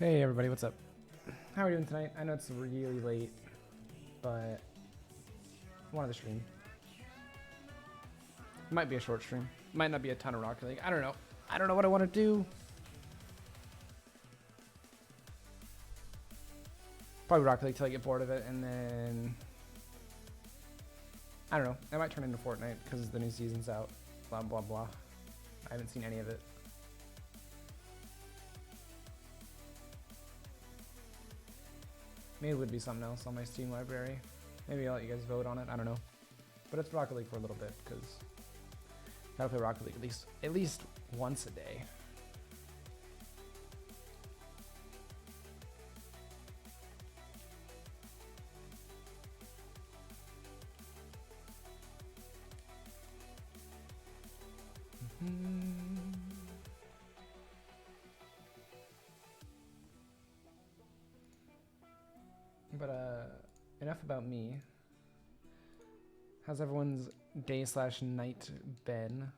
Hey everybody, what's up? How are we doing tonight? I know it's really late, but I wanted to stream. Might be a short stream. Might not be a ton of Rocket League. I don't know. I don't know what I want to do. Probably Rocket League till I get bored of it, and then I don't know. I might turn into Fortnite because the new season's out. Blah blah blah. I haven't seen any of it. Maybe it would be something else on my Steam library. Maybe I'll let you guys vote on it. I don't know. But it's Rocket League for a little bit because gotta play Rocket League at least once a day. But enough about me. How's everyone's day/night been?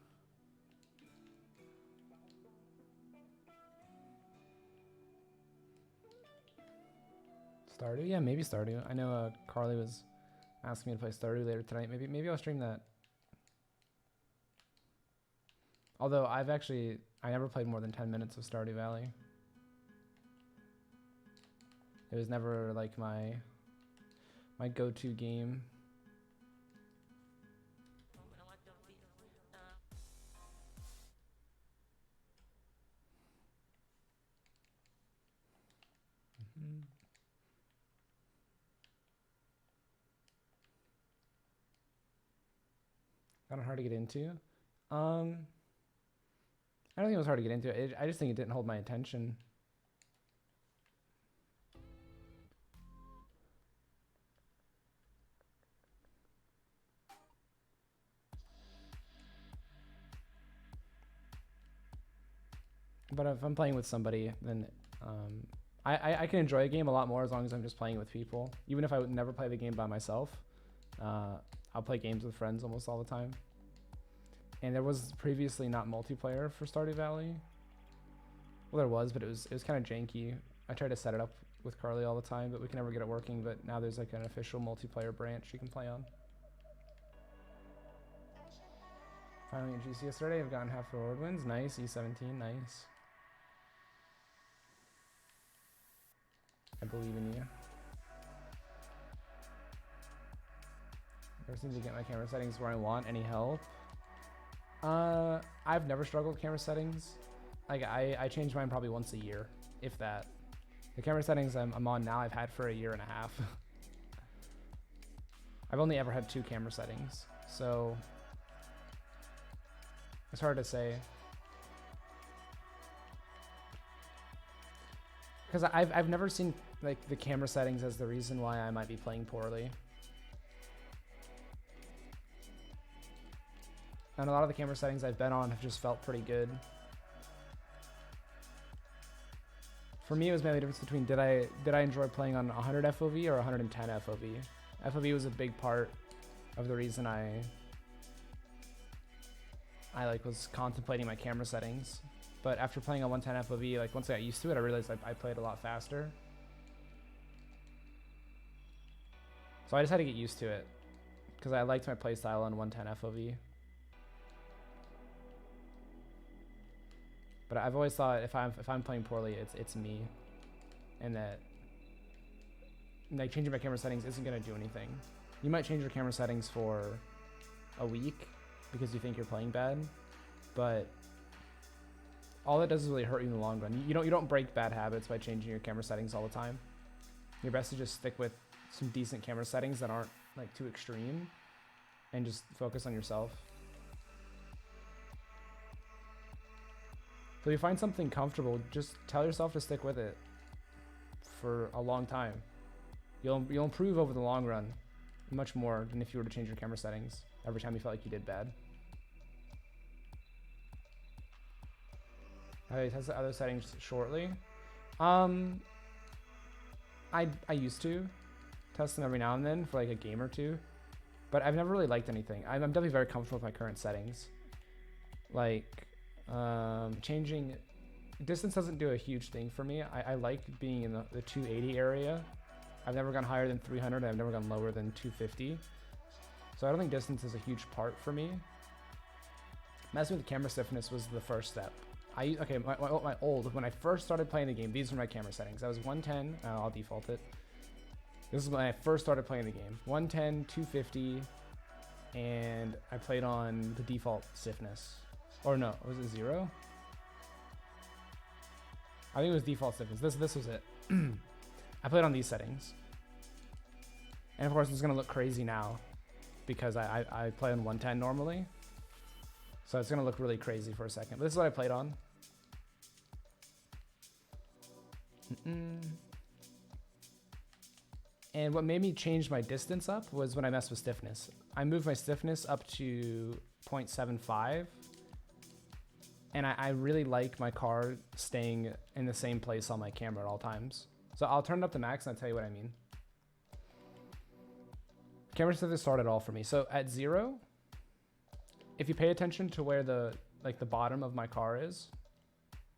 Stardew? Yeah, maybe Stardew. I know Carly was asking me to play Stardew later tonight. Maybe I'll stream that. Although I never played more than 10 minutes of Stardew Valley. It was never like my go-to game. Kind of hard to get into. I don't think it was hard to get into. I just think it didn't hold my attention. But if I'm playing with somebody, then I can enjoy a game a lot more as long as I'm just playing with people. Even if I would never play the game by myself, I'll play games with friends almost all the time. And there was previously not multiplayer for Stardew Valley. Well, there was, but it was kind of janky. I tried to set it up with Carly all the time, but we can never get it working. But now there's like an official multiplayer branch you can play on. Finally at GC yesterday, I've gotten half reward wins. Nice, E17, nice. I believe in you. Never seem to get my camera settings where I want. Any help? I've never struggled with camera settings. Like I change mine probably once a year, if that. The camera settings I'm on now I've had for a year and a half. I've only ever had 2 camera settings, so it's hard to say. Because I've never seen like the camera settings as the reason why I might be playing poorly. And a lot of the camera settings I've been on have just felt pretty good. For me, it was mainly the difference between did I enjoy playing on 100 FOV or 110 FOV. FOV was a big part of the reason I like was contemplating my camera settings. But after playing on 110 FOV, like once I got used to it, I realized I played a lot faster. So I just had to get used to it because I liked my playstyle on 110 FOV. But I've always thought if I'm playing poorly, it's me, and that like changing my camera settings isn't gonna do anything. You might change your camera settings for a week because you think you're playing bad, but all that does is really hurt you in the long run. You don't break bad habits by changing your camera settings all the time. Your best to just stick with some decent camera settings that aren't like too extreme, and just focus on yourself. So if you find something comfortable, just tell yourself to stick with it for a long time. You'll improve over the long run much more than if you were to change your camera settings every time you felt like you did bad. I test the other settings shortly. I used to test them every now and then for like a game or two, but I've never really liked anything. I'm definitely very comfortable with my current settings. Like changing Distance doesn't do a huge thing for me. I like being in the 280 area. I've never gone higher than 300, and I've never gone lower than 250. So I don't think distance is a huge part for me. Messing with the camera stiffness was the first step. When I first started playing the game, these were my camera settings. I was 110, I'll default it. This is when I first started playing the game. 110, 250, and I played on the default stiffness. Or no, was it 0? I think it was default stiffness. This was it. I played on these settings. And of course it's gonna look crazy now because I play on 110 normally. So it's gonna look really crazy for a second. But this is what I played on. And what made me change my distance up was when I messed with stiffness. I moved my stiffness up to 0.75. And I really like my car staying in the same place on my camera at all times. So I'll turn it up to max and I'll tell you what I mean. Camera stiffness started all for me. So at 0, if you pay attention to where the bottom of my car is,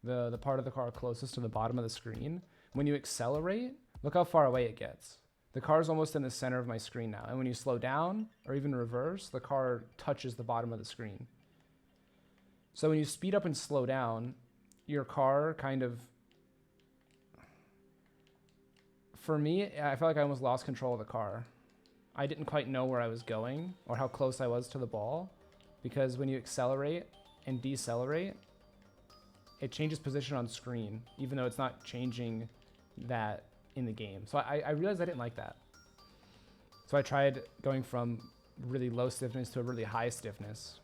the part of the car closest to the bottom of the screen, when you accelerate, look how far away it gets. The car is almost in the center of my screen now. And when you slow down or even reverse, the car touches the bottom of the screen. So when you speed up and slow down, your car kind of, for me, I felt like I almost lost control of the car. I didn't quite know where I was going or how close I was to the ball, because when you accelerate and decelerate, it changes position on screen, even though it's not changing that in the game. So I realized I didn't like that. So I tried going from really low stiffness to a really high stiffness.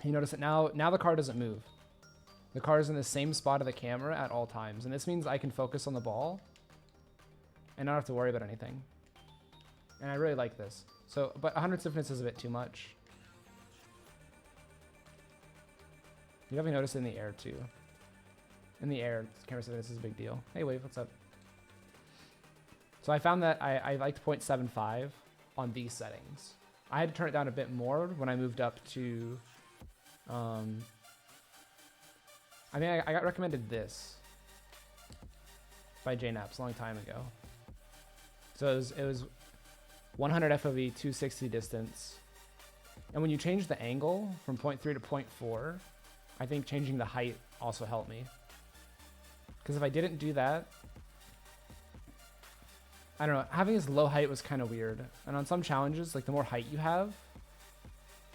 You notice that now the car doesn't move. The car is in the same spot of the camera at all times. And this means I can focus on the ball and not have to worry about anything. And I really like this. So, but 100 stiffness is a bit too much. You definitely notice it in the air too. In the air, camera stiffness is a big deal. Hey Wave, what's up? So I found that I liked 0.75 on these settings. I had to turn it down a bit more when I moved up to, I got recommended this by JNaps a long time ago. So it was 100 FOV, 260 distance. And when you change the angle from 0.3 to 0.4, I think changing the height also helped me. Because if I didn't do that, I don't know, having this low height was kind of weird. And on some challenges, like the more height you have,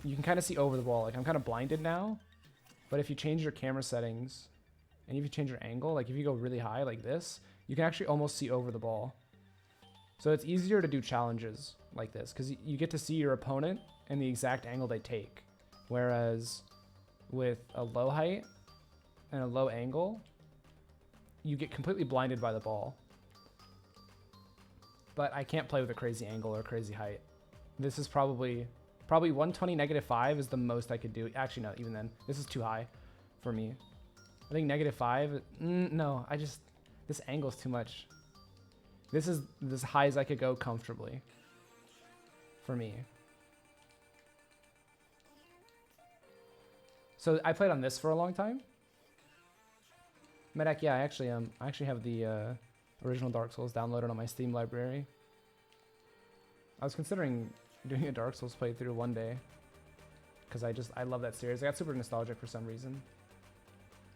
you can kind of see over the ball. Like I'm kind of blinded now, but if you change your camera settings and if you change your angle, like if you go really high like this, you can actually almost see over the ball. So it's easier to do challenges like this because you get to see your opponent and the exact angle they take. Whereas with a low height and a low angle, you get completely blinded by the ball. But I can't play with a crazy angle or crazy height. This is probably 120 -5 is the most I could do. Actually, no, even then, this is too high for me. I think -5, no, this angle's too much. This is as high as I could go comfortably for me. So I played on this for a long time. Medak, yeah, I actually have the original Dark Souls downloaded on my Steam library. I was considering doing a Dark Souls playthrough one day because I love that series. I got super nostalgic for some reason.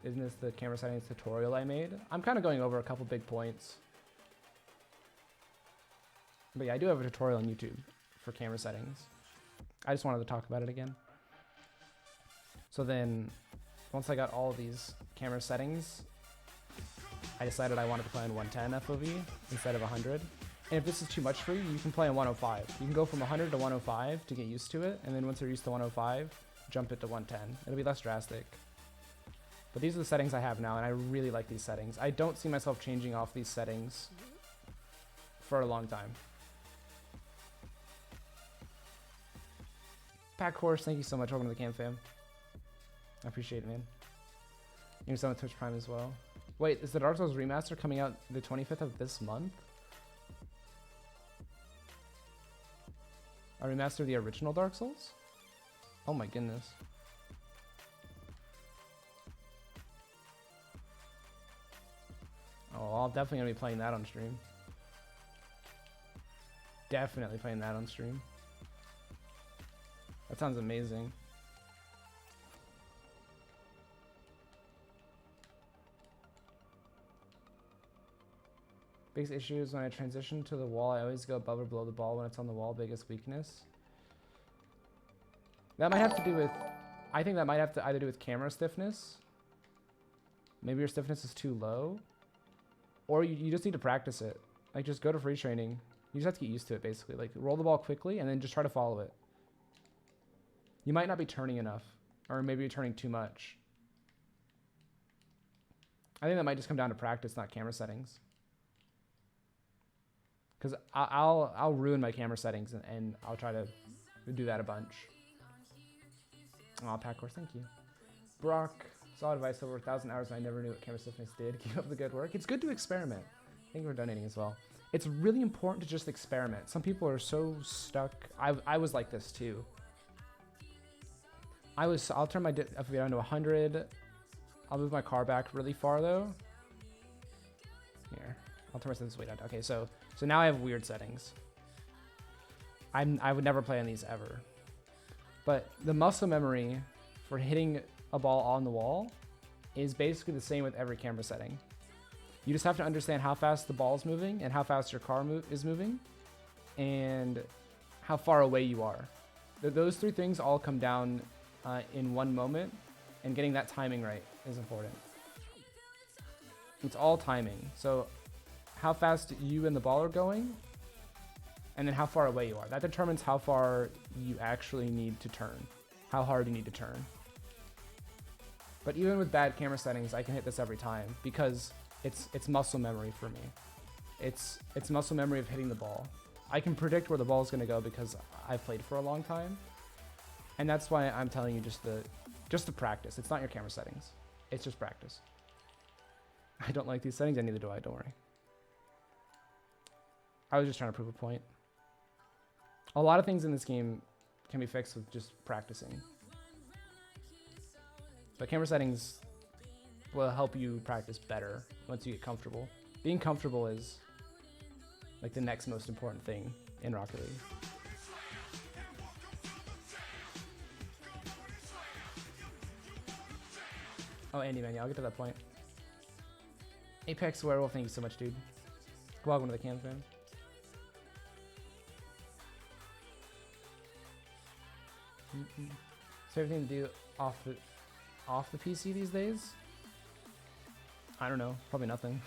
Isn't this the camera settings tutorial I made? I'm kind of going over a couple big points. But yeah, I do have a tutorial on YouTube for camera settings. I just wanted to talk about it again. So then, once I got all of these camera settings, I decided I wanted to play on 110 FOV instead of 100. And if this is too much for you, you can play on 105. You can go from 100 to 105 to get used to it, and then once you're used to 105, jump it to 110. It'll be less drastic. But these are the settings I have now, and I really like these settings. I don't see myself changing off these settings for a long time. Pack Horse, thank you so much. Welcome to the Cam fam. I appreciate it, man. You're on Twitch Prime as well. Wait, is the Dark Souls remaster coming out the 25th of this month? A remaster of the original Dark Souls? Oh my goodness. Oh, I'm definitely gonna be playing that on stream. Definitely playing that on stream. That sounds amazing. Biggest issue is when I transition to the wall, I always go above or below the ball when it's on the wall. Biggest weakness. That might have to do with, I think that might have to either do with camera stiffness. Maybe your stiffness is too low. Or you just need to practice it. Like, just go to free training. You just have to get used to it, basically. Like, roll the ball quickly and then just try to follow it. You might not be turning enough. Or maybe you're turning too much. I think that might just come down to practice, not camera settings. Because I'll ruin my camera settings and I'll try to do that a bunch. Oh, Pack Horse, thank you. Brock, solid advice, over 1,000 hours and I never knew what camera stiffness did. Keep up the good work. It's good to experiment. Thank you for donating as well. It's really important to just experiment. Some people are so stuck. I was like this too. I'll turn my FV down to 100. I'll move my car back really far though. Here, I'll turn my sense way down. Okay, so now I have weird settings. I would never play on these ever. But the muscle memory for hitting a ball on the wall is basically the same with every camera setting. You just have to understand how fast the ball is moving and how fast your car is moving and how far away you are. Those three things all come down in one moment, and getting that timing right is important. It's all timing. So how fast you and the ball are going, and then how far away you are. That determines how far you actually need to turn, how hard you need to turn. But even with bad camera settings, I can hit this every time because it's muscle memory for me. It's muscle memory of hitting the ball. I can predict where the ball is going to go because I've played for a long time. And that's why I'm telling you just to practice. It's not your camera settings. It's just practice. I don't like these settings, and neither do I, don't worry. I was just trying to prove a point. A lot of things in this game can be fixed with just practicing. But camera settings will help you practice better once you get comfortable. Being comfortable is like the next most important thing in Rocket League. Oh, Andy, man, yeah, I'll get to that point. Apex Werewolf, thank you so much, dude. Welcome to the cam, fam. So everything to do off the PC these days? I don't know, probably nothing.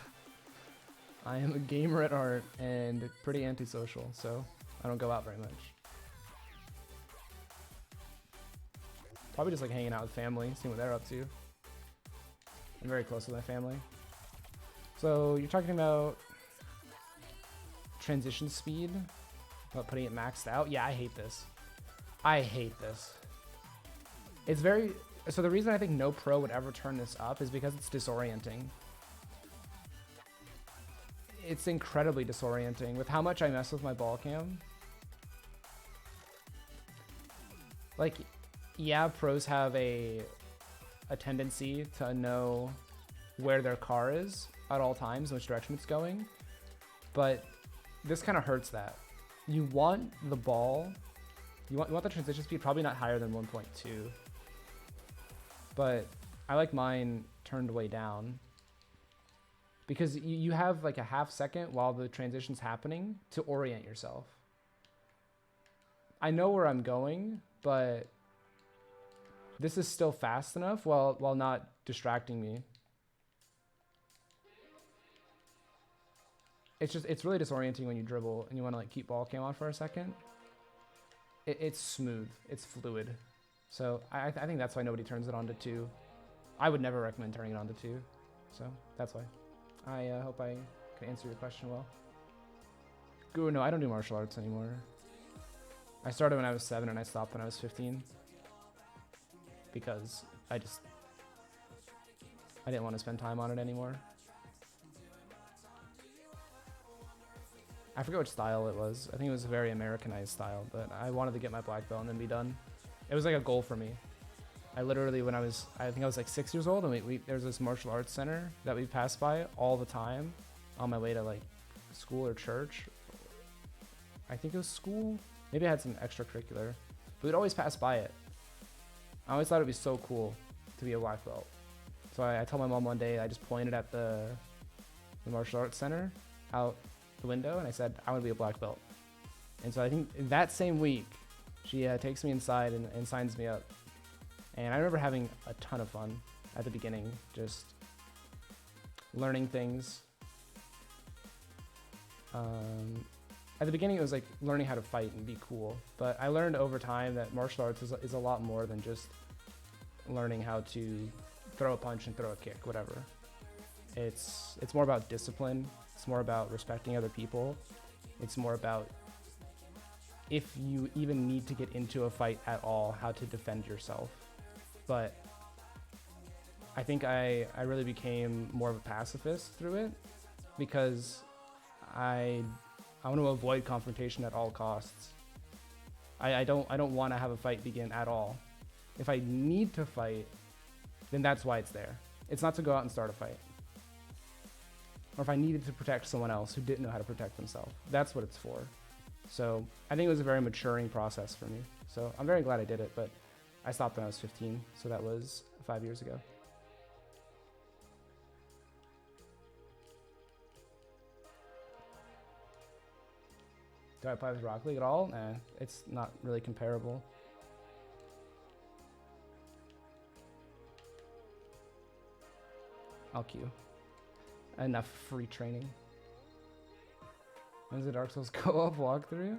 I am a gamer at heart and pretty antisocial, so I don't go out very much. Probably just like hanging out with family, seeing what they're up to. I'm very close with my family. So you're talking about transition speed, about putting it maxed out? Yeah, I hate this. I hate this. It's very... So the reason I think no pro would ever turn this up is because it's disorienting. It's incredibly disorienting with how much I mess with my ball cam. Like, yeah, pros have a tendency to know where their car is at all times, which direction it's going. But this kind of hurts that. You want the ball, you want the transition speed probably not higher than 1.2. But I like mine turned way down because you have like a half second while the transition's happening to orient yourself. I know where I'm going, but this is still fast enough while not distracting me. It's really disorienting when you dribble and you want to like keep ball cam on for a second. It's smooth, it's fluid. So I think that's why nobody turns it on to 2. I would never recommend turning it on to 2. So that's why. I hope I can answer your question well. Guru, no, I don't do martial arts anymore. I started when I was 7 and I stopped when I was 15. Because I didn't want to spend time on it anymore. I forget which style it was. I think it was a very Americanized style, but I wanted to get my black belt and then be done. It was like a goal for me. I literally, when I think I was like 6 years old, and there's this martial arts center that we passed by all the time on my way to like school or church. I think it was school. Maybe I had some extracurricular, but we'd always pass by it. I always thought it'd be so cool to be a black belt. So I told my mom one day, I just pointed at the martial arts center out the window, and I said, I want to be a black belt. And so I think in that same week, she takes me inside and signs me up. And I remember having a ton of fun at the beginning, just learning things. At the beginning, it was like learning how to fight and be cool. But I learned over time that martial arts is a lot more than just learning how to throw a punch and throw a kick, whatever. It's more about discipline. It's more about respecting other people. It's more about, if you even need to get into a fight at all, how to defend yourself. But I think I really became more of a pacifist through it, because I want to avoid confrontation at all costs. I don't want to have a fight begin at all. If I need to fight, then that's why it's there. It's not to go out and start a fight. Or if I needed to protect someone else who didn't know how to protect themselves, that's what it's for. So I think it was a very maturing process for me. So I'm very glad I did it, but I stopped when I was 15, so that was 5 years ago. Do I play with Rocket League at all? Nah, it's not really comparable. I'll queue. Enough free training. When's the Dark Souls co-op walkthrough?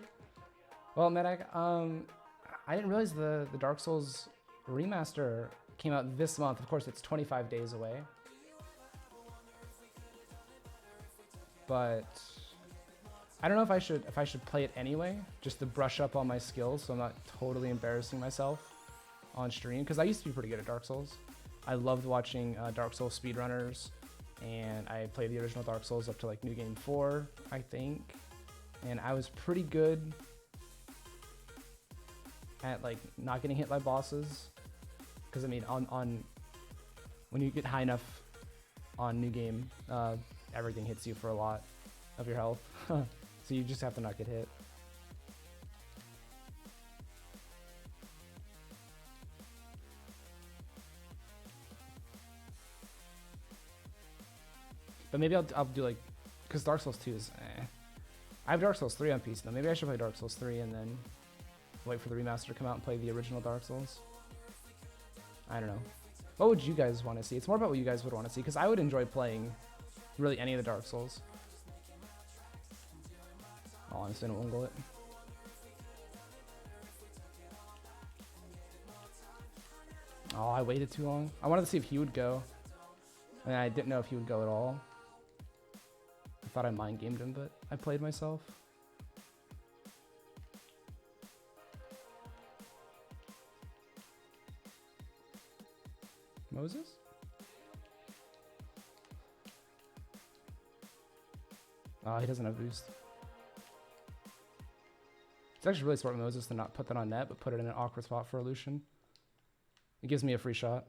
Well, Medic, I didn't realize the Dark Souls remaster came out this month. Of course, it's 25 days away. But I don't know if I should play it anyway, just to brush up on my skills, so I'm not totally embarrassing myself on stream. Because I used to be pretty good at Dark Souls. I loved watching Dark Souls speedrunners, and I played the original Dark Souls up to like New Game 4, I think. And I was pretty good at like not getting hit by bosses. Because I mean, on when you get high enough on New Game, everything hits you for a lot of your health. So you just have to not get hit. But maybe I'll do like, because Dark Souls 2 is I have Dark Souls 3 on PC though. Maybe I should play Dark Souls 3 and then wait for the remaster to come out and play the original Dark Souls. I don't know. What would you guys want to see? It's more about what you guys would want to see, because I would enjoy playing really any of the Dark Souls. Oh, I'm just gonna ungle it. Oh, I waited too long. I wanted to see if he would go. And I didn't know if he would go at all. I thought I mind gamed him, but I played myself. Moses? Oh, he doesn't have boost. It's actually really smart of Moses to not put that on net, but put it in an awkward spot for Lucian. It gives me a free shot.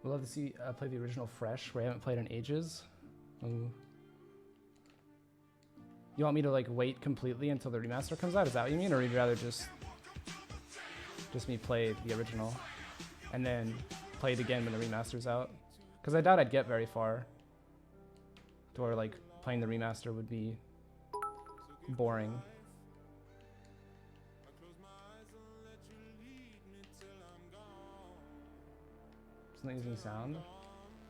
We'd love to see play the original fresh, where I haven't played in ages. Ooh. You want me to like wait completely until the remaster comes out? Is that what you mean, or would you rather just me play the original and then play it again when the remaster's out? Because I doubt I'd get very far to where like playing the remaster would be boring. It's not using sound.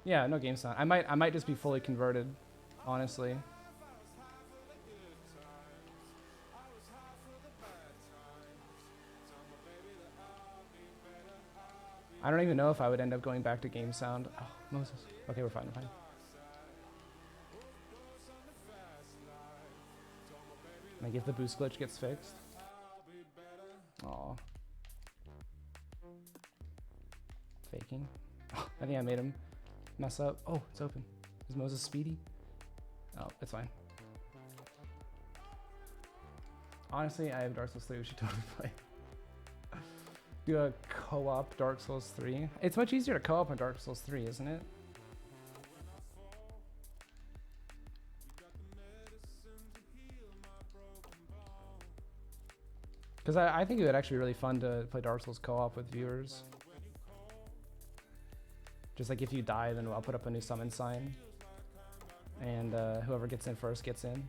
Yeah, no game sound. I might just be fully converted, honestly. I don't even know if I would end up going back to game sound. Oh, Moses. Okay, we're fine, we're fine. Like if the boost glitch gets fixed. Aw. Faking. I think I made him mess up. Oh, it's open. Is Moses speedy? Oh, it's fine. Honestly, I have Dark Souls 3. We should totally play. Do a co-op Dark Souls 3. It's much easier to co-op on Dark Souls 3, isn't it? Because I think it would actually be really fun to play Dark Souls co-op with viewers. Just like if you die, then I'll put up a new summon sign. And whoever gets in first gets in.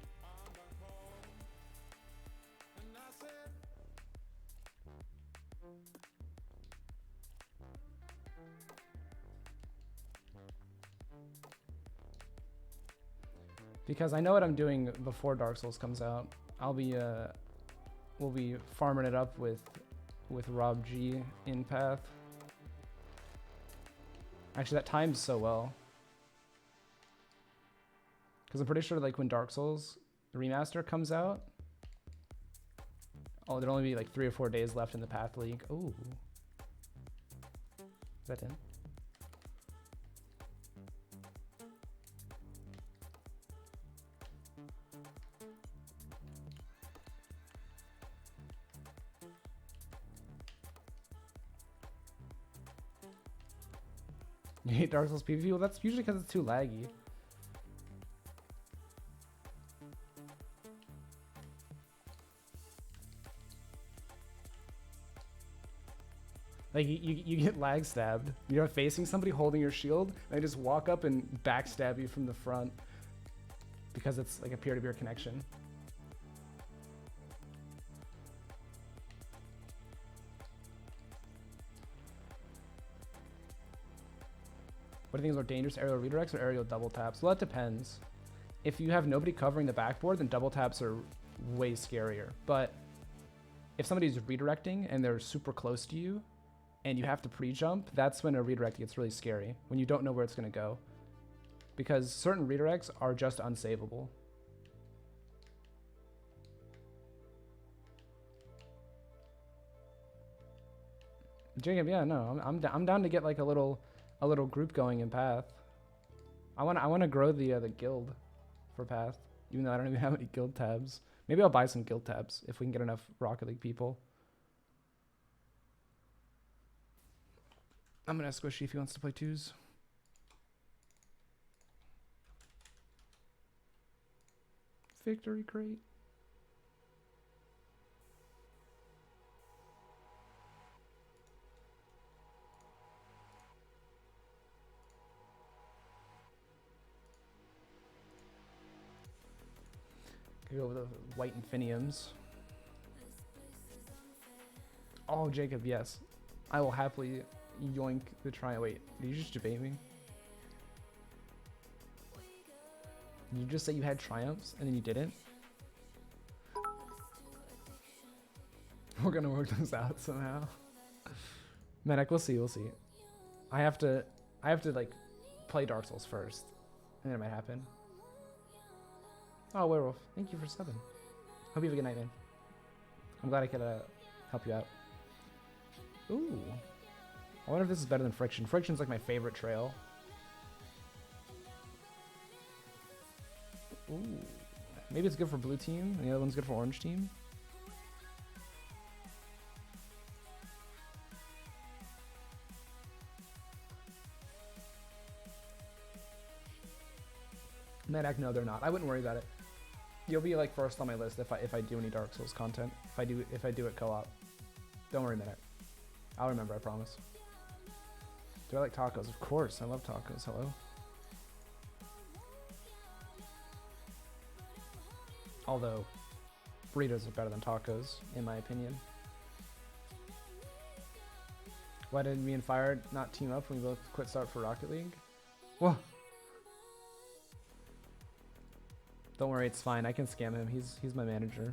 Because I know what I'm doing before Dark Souls comes out. We'll be farming it up with Rob G in path. Actually, that times so well. Because I'm pretty sure like when Dark Souls Remaster comes out, oh, there'll only be like 3 or 4 days left in the Path League. Ooh. Is that in? You hate Dark Souls PvP? Well, that's usually because it's too laggy. Like, you get lag stabbed. You're facing somebody holding your shield, and they just walk up and backstab you from the front. Because it's like a peer-to-peer connection. What do you think is more dangerous, aerial redirects or aerial double taps? Well, that depends. If you have nobody covering the backboard, then double taps are way scarier. But if somebody's redirecting and they're super close to you, and you have to pre-jump, that's when a redirect gets really scary, when you don't know where it's going to go. Because certain redirects are just unsavable. Jacob, yeah, no, I'm down to get like a little group going in Path. I want to grow the guild for Path, even though I don't even have any guild tabs. Maybe I'll buy some guild tabs if we can get enough Rocket League people. I'm gonna ask Squishy if he wants to play twos. Victory crate. Go with the white infiniums. Oh, Jacob, yes. I will happily yoink the triumph. Wait, did you just debate me? Did you just say you had triumphs and then you didn't? We're gonna work those out somehow. Medic, we'll see, we'll see. I have to like play Dark Souls first, and then it might happen. Oh, Werewolf, thank you for subbing. Hope you have a good night, man. I'm glad I could help you out. Ooh. I wonder if this is better than Friction. Friction's like my favorite trail. Ooh. Maybe it's good for blue team, and the other one's good for orange team. Medak, no, they're not. I wouldn't worry about it. You'll be like first on my list if I do any Dark Souls content. If I do it co-op. Don't worry, Medak. I'll remember, I promise. Do I like tacos? Of course, I love tacos. Hello. Although, burritos are better than tacos, in my opinion. Why did me and Fire not team up when we both quit start for Rocket League? Whoa. Don't worry, it's fine. I can scam him. He's my manager.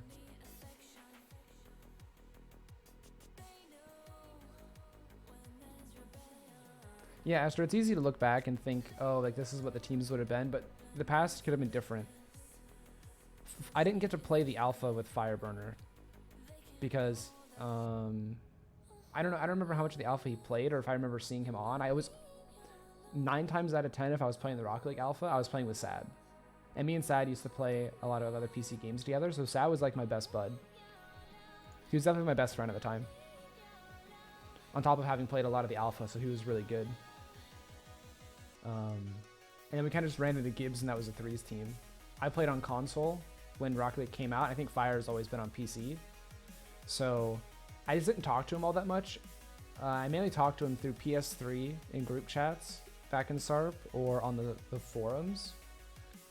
Yeah, Astro, it's easy to look back and think, oh, like this is what the teams would have been, but the past could have been different. I didn't get to play the alpha with Fireburner because I don't know. I don't remember how much of the alpha he played or if I remember seeing him on. 9 times out of 10, if I was playing the Rocket League Alpha, I was playing with Sad. And me and Sad used to play a lot of other PC games together, so Sad was like my best bud. He was definitely my best friend at the time. On top of having played a lot of the Alpha, so he was really good. And then we kind of just ran into Gibbs, and that was a threes team. I played on console when Rocket League came out. I think Fire's always been on PC. So I just didn't talk to him all that much. I mainly talked to him through PS3 in group chats back in SARP or on the forums.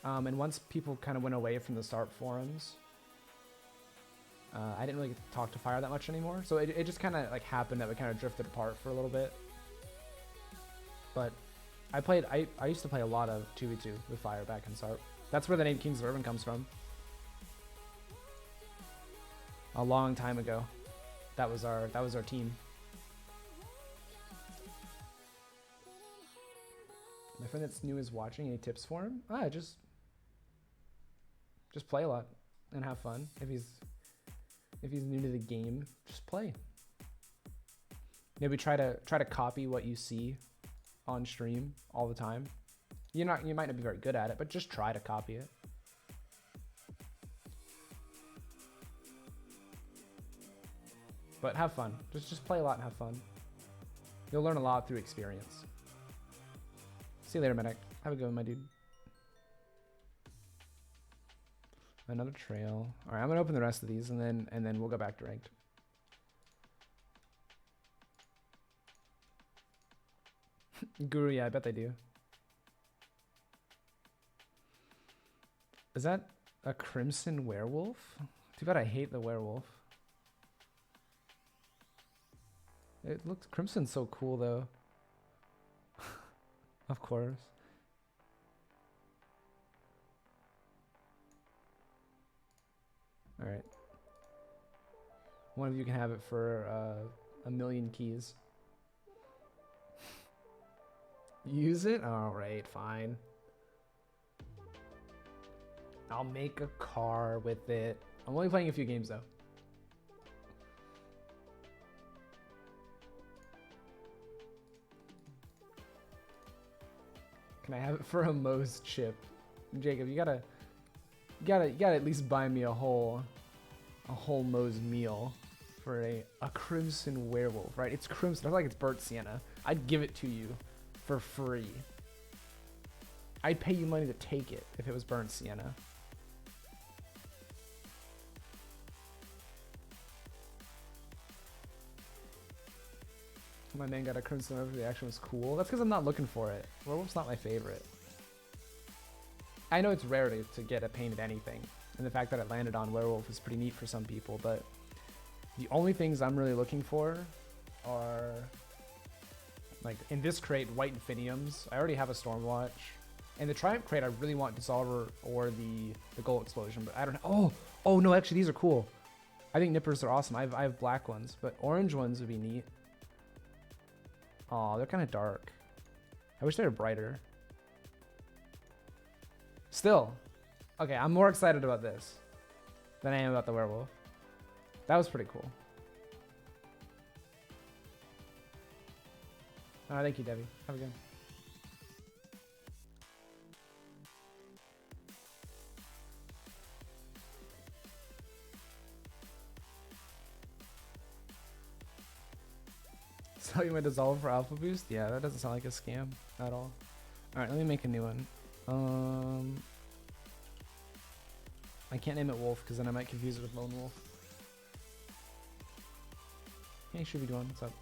And once people kind of went away from the SARP forums, I didn't really talk to Fire that much anymore. So it just kind of like happened that we kind of drifted apart for a little bit. But I used to play a lot of 2v2 with Fire back in SARP. That's where the name Kings of Urban comes from. A long time ago. That was our team. My friend that's new is watching. Any tips for him? Just play a lot and have fun. If he's new to the game, just play. Maybe try to copy what you see on stream all the time. You might not be very good at it, but just try to copy it. But have fun. Just play a lot and have fun. You'll learn a lot through experience. See you later, Medic. Have a good one, my dude. Another trail. All right, I'm gonna open the rest of these, and then we'll go back to ranked. Guru, yeah, I bet they do. Is that a crimson werewolf? Too bad I hate the werewolf. It looks crimson's so cool though. Of course. All right. One of you can have it for 1,000,000 keys. Use it? All right, fine. I'll make a car with it. I'm only playing a few games though. Can I have it for a Moe's chip? Jacob, you gotta at least buy me a whole Moe's meal for a crimson werewolf, right? It's crimson. I feel like it's burnt sienna. I'd give it to you for free. I'd pay you money to take it if it was burnt sienna. My man got a crimson werewolf. The action was cool. That's because I'm not looking for it. Werewolf's not my favorite. I know it's rare to get a painted anything, and the fact that it landed on werewolf is pretty neat for some people, but the only things I'm really looking for are, like, in this crate, white infiniums. I already have a Stormwatch. In the Triumph crate, I really want Dissolver or the Gold Explosion, but I don't know. Oh no, actually these are cool. I think Nippers are awesome. I have black ones, but orange ones would be neat. Oh, they're kind of dark. I wish they were brighter. Still, okay, I'm more excited about this than I am about the werewolf. That was pretty cool. Oh, thank you, Debbie. Have a good one. Sell you my Dissolve for Alpha Boost? Yeah, that doesn't sound like a scam at all. Alright, let me make a new one. I can't name it Wolf because then I might confuse it with Lone Wolf. Hey, Shooby Dwan, what's up?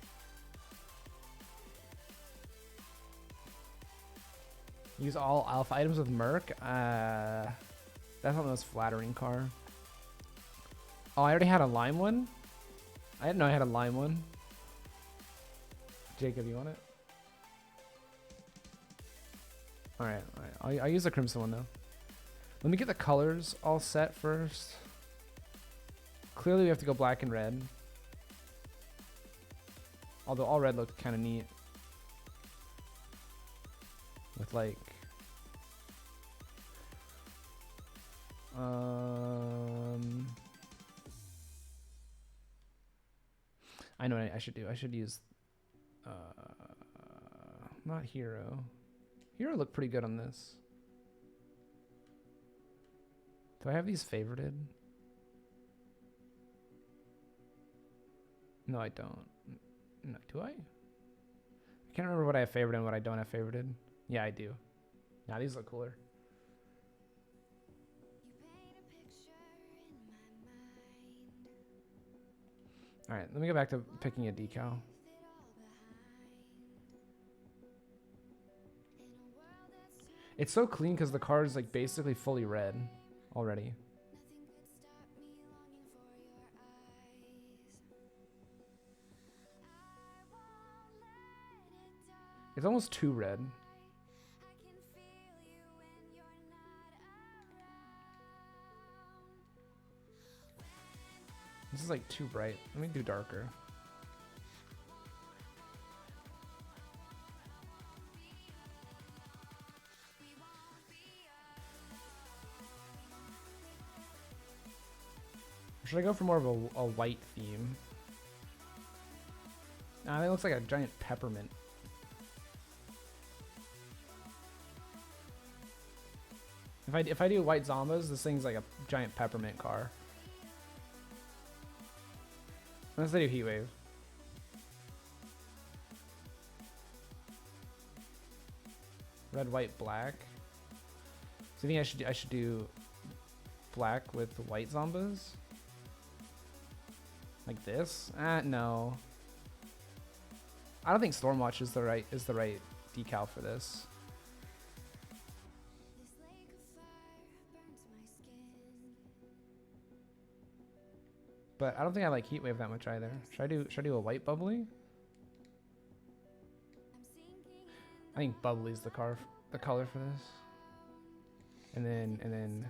Use all Alpha items with Merc? That's not the most flattering car. Oh, I already had a lime one? I didn't know I had a lime one. Jacob, you want it? Alright. I'll use the crimson one though. Let me get the colors all set first. Clearly we have to go black and red. Although all red looked kind of neat. With like... I know what I should do. I should use... not hero. Hero look pretty good on this. Do I have these favorited? No, I don't. No, do I? I can't remember what I have favorited and what I don't have favorited. Yeah, I do. Now these look cooler. All right, let me go back to picking a decal. It's so clean because the card is like basically fully red already. It's almost too red. This is like too bright. Let me do darker. Should I go for more of a white theme? Nah, it looks like a giant peppermint. If I do white zombas, this thing's like a giant peppermint car. Unless I do heat wave. Red, white, black. So you think I should do black with white zombas? Like this? No. I don't think Stormwatch is the right decal for this. But I don't think I like Heatwave that much either. Should I do a white bubbly? I think bubbly's the color for this. And then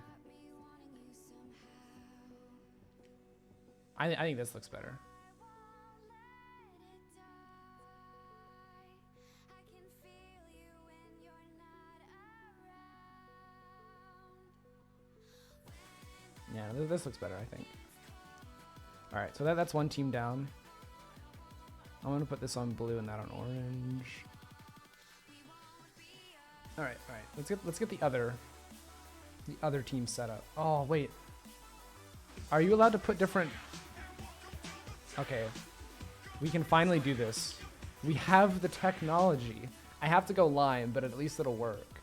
I think this looks better. Yeah, this looks better, I think. All right, so that's one team down. I'm gonna put this on blue and that on orange. All right. Let's get the other team set up. Oh wait, are you allowed to put different? Okay, we can finally do this. We have the technology. I have to go lime, but at least it'll work.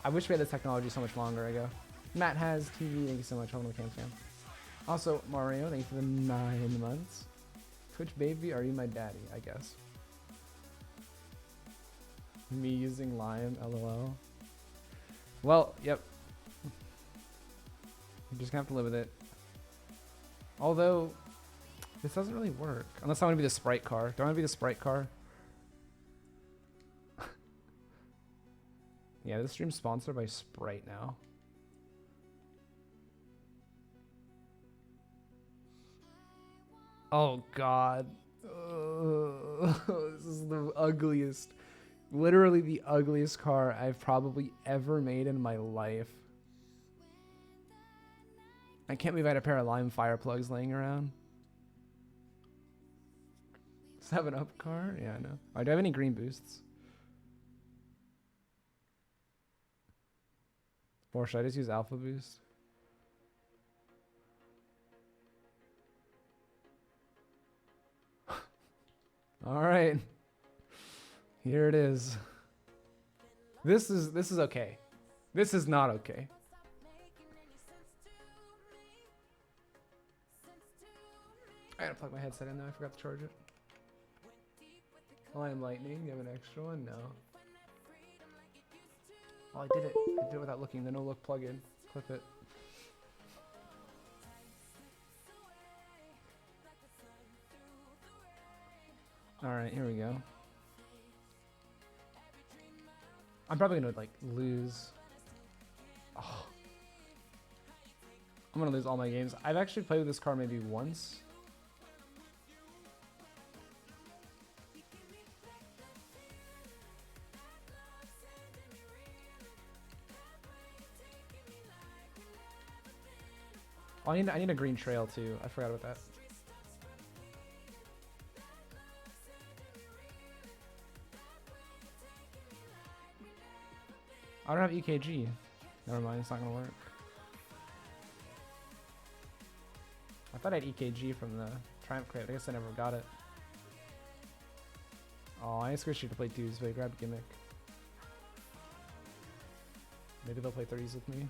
I wish we had the technology so much longer ago. Matt has TV, thank you so much. Home with Cam Fam. Also, Mario, thank you for the 9 months. Twitch baby, are you my daddy? I guess. Me using lime, lol. Well, yep. You're just gonna have to live with it. Although, this doesn't really work. Unless I want to be the sprite car. Do I want to be the sprite car? Yeah, this stream's sponsored by Sprite now. Oh god. This is the ugliest, literally the ugliest car I've probably ever made in my life. I can't believe I had a pair of lime fire plugs laying around. 7-Up car? Yeah, I know. Alright, do I have any green boosts? Or should I just use alpha boost? All right, here it is. This is okay. This is not okay. I gotta plug my headset in now. I forgot to charge it. Lion lightning. You have an extra one? No. Oh, I did it. I did it without looking. The no look plug-in. Clip it. All right, here we go. I'm probably gonna like lose. Oh. I'm gonna lose all my games. I've actually played with this car maybe once. Oh, I need a green trail too. I forgot about that. I don't have EKG. Never mind, it's not gonna work. I thought I had EKG from the Triumph crate. I guess I never got it. Oh, I squished you to play 2s, but I grabbed Gimmick. Maybe they'll play 30s with me.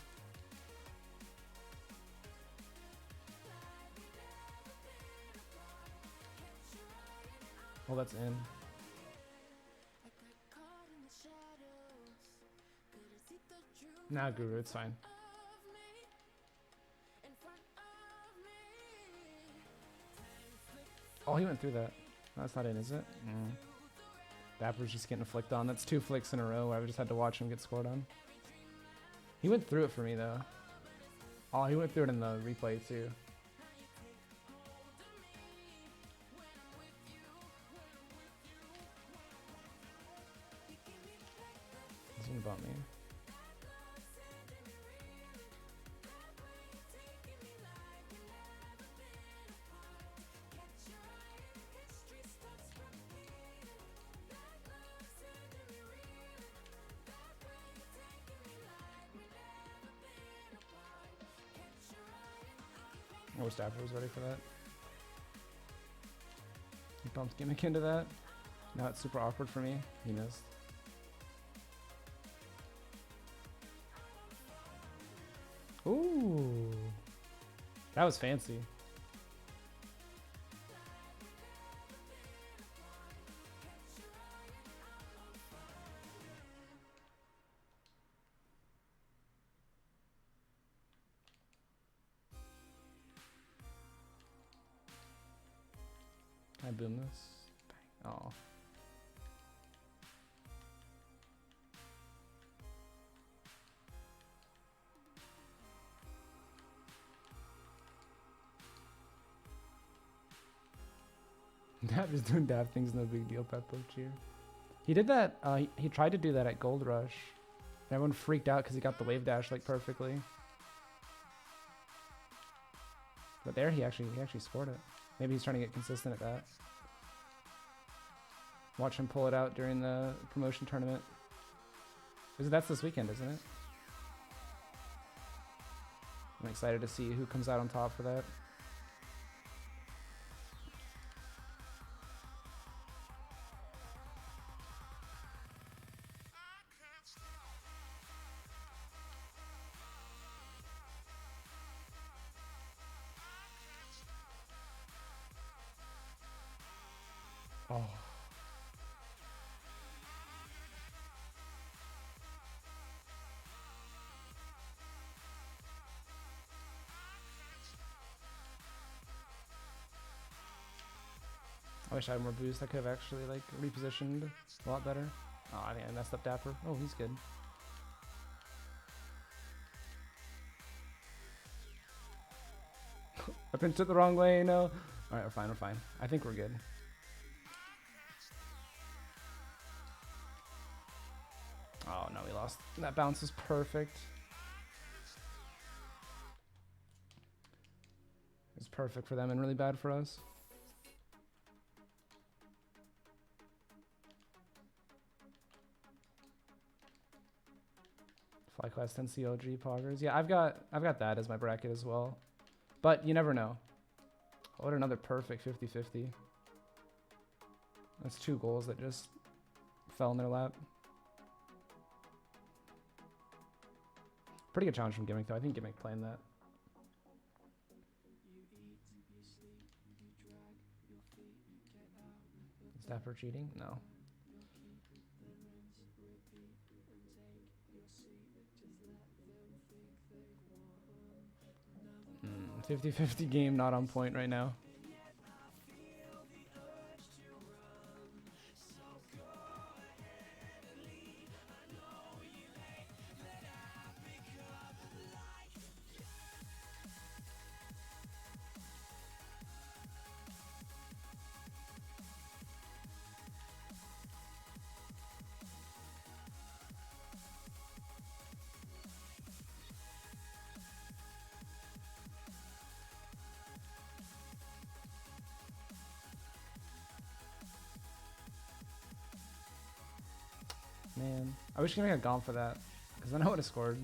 Oh, that's in. Nah, Guru, it's fine. Oh, he went through that. That's not in, is it? Dapper's just getting flicked on. That's 2 flicks in a row where I just had to watch him get scored on. He went through it for me, though. Oh, he went through it in the replay, too. He's gonna bump me. I wish Dapper was ready for that. He bumped Gimmick into that. Now it's super awkward for me. He missed. Ooh. That was fancy. Can I boom this? Bang. Oh. Dap is doing dab things, no big deal, Peppo cheer. He did that, he tried to do that at Gold Rush. And everyone freaked out because he got the wave dash like perfectly. But there he actually scored it. Maybe he's trying to get consistent at that. Watch him pull it out during the promotion tournament. That's this weekend, isn't it? I'm excited to see who comes out on top for that. Oh. I wish I had more boost. I could have actually like repositioned a lot better. Oh, I think I messed up Dapper. Oh, he's good. I pinched it the wrong way. No. All right, we're fine. We're fine. I think we're good. Oh no, we lost. That bounce was perfect. It was perfect for them and really bad for us. FlyQuest and COG poggers. Yeah, I've got that as my bracket as well. But you never know. What another perfect 50-50. That's 2 goals that just fell in their lap. Pretty good challenge from Gimmick though. I think Gimmick planned that. Is Dapper cheating? No. 50-50 game, not on point right now. Man, I wish Gimmick had gone for that. Because then I would have scored.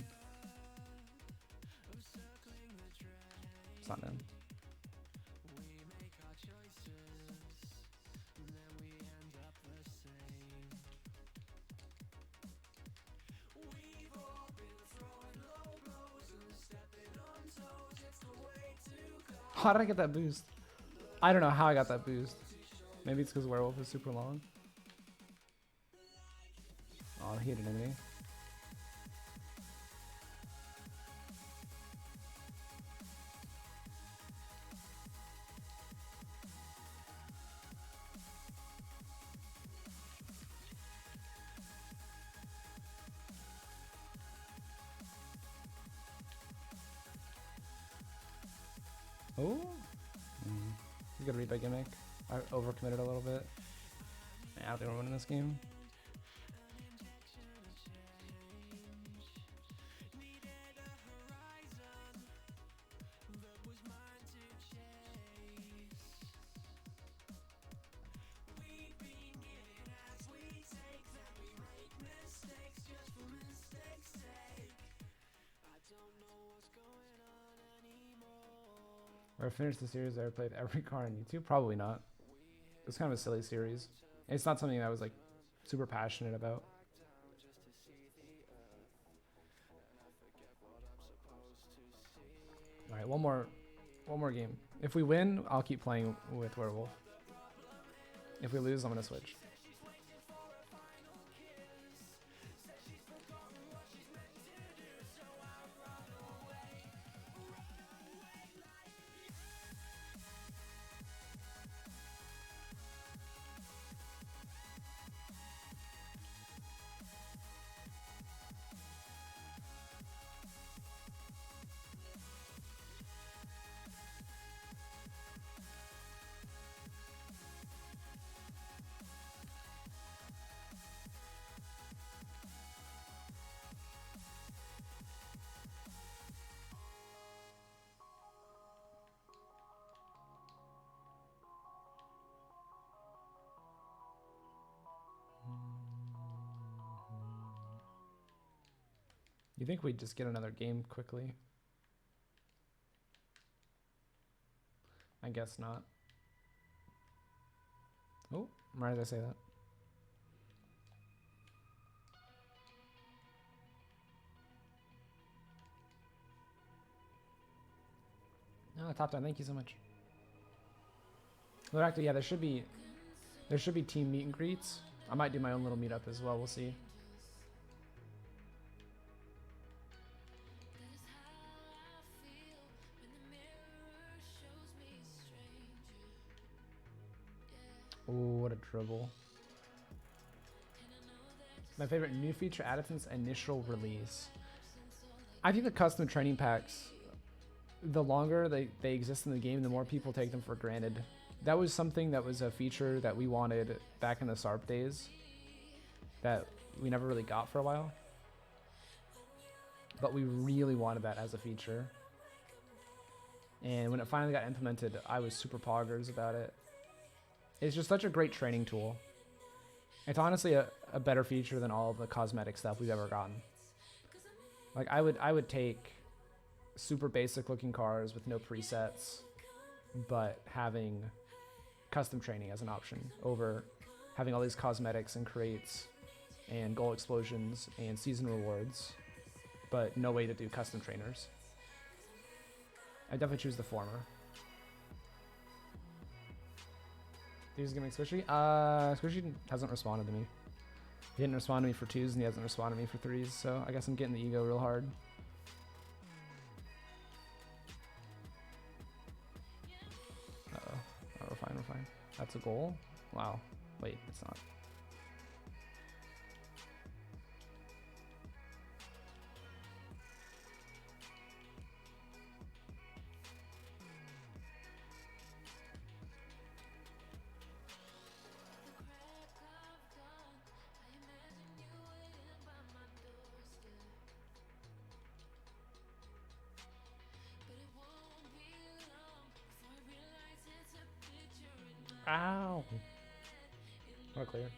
It's not in. How did I get that boost? I don't know how I got that boost. Maybe it's because werewolf is super long. Oh, he hit an enemy. Oh, he's got a replay gimmick. I overcommitted a little bit. I don't think we're winning this game. Or I finished the series I played every car on YouTube? Probably not. It's kind of a silly series. It's not something that I was like super passionate about. All right, one more game. If we win, I'll keep playing with werewolf. If we lose, I'm gonna switch. You think we'd just get another game quickly? I guess not. Oh, why did I say that? Oh, top 10, thank you so much. But actually, yeah, there should be team meet and greets. I might do my own little meetup as well, we'll see. Oh, what a dribble. My favorite new feature added since initial release. I think the custom training packs, the longer they exist in the game, the more people take them for granted. That was something that was a feature that we wanted back in the SARP days that we never really got for a while. But we really wanted that as a feature. And when it finally got implemented, I was super poggers about it. It's just such a great training tool. It's honestly a better feature than all of the cosmetic stuff we've ever gotten. Like I would take super basic looking cars with no presets, but having custom training as an option over having all these cosmetics and crates and goal explosions and season rewards, but no way to do custom trainers. I definitely choose the former. He's giving Squishy. Squishy hasn't responded to me. He didn't respond to me for 2s and he hasn't responded to me for 3s, so I guess I'm getting the ego real hard. Uh-oh. Oh, we're fine, we're fine. That's a goal? Wow. Wait, it's not. Ow! Not clear.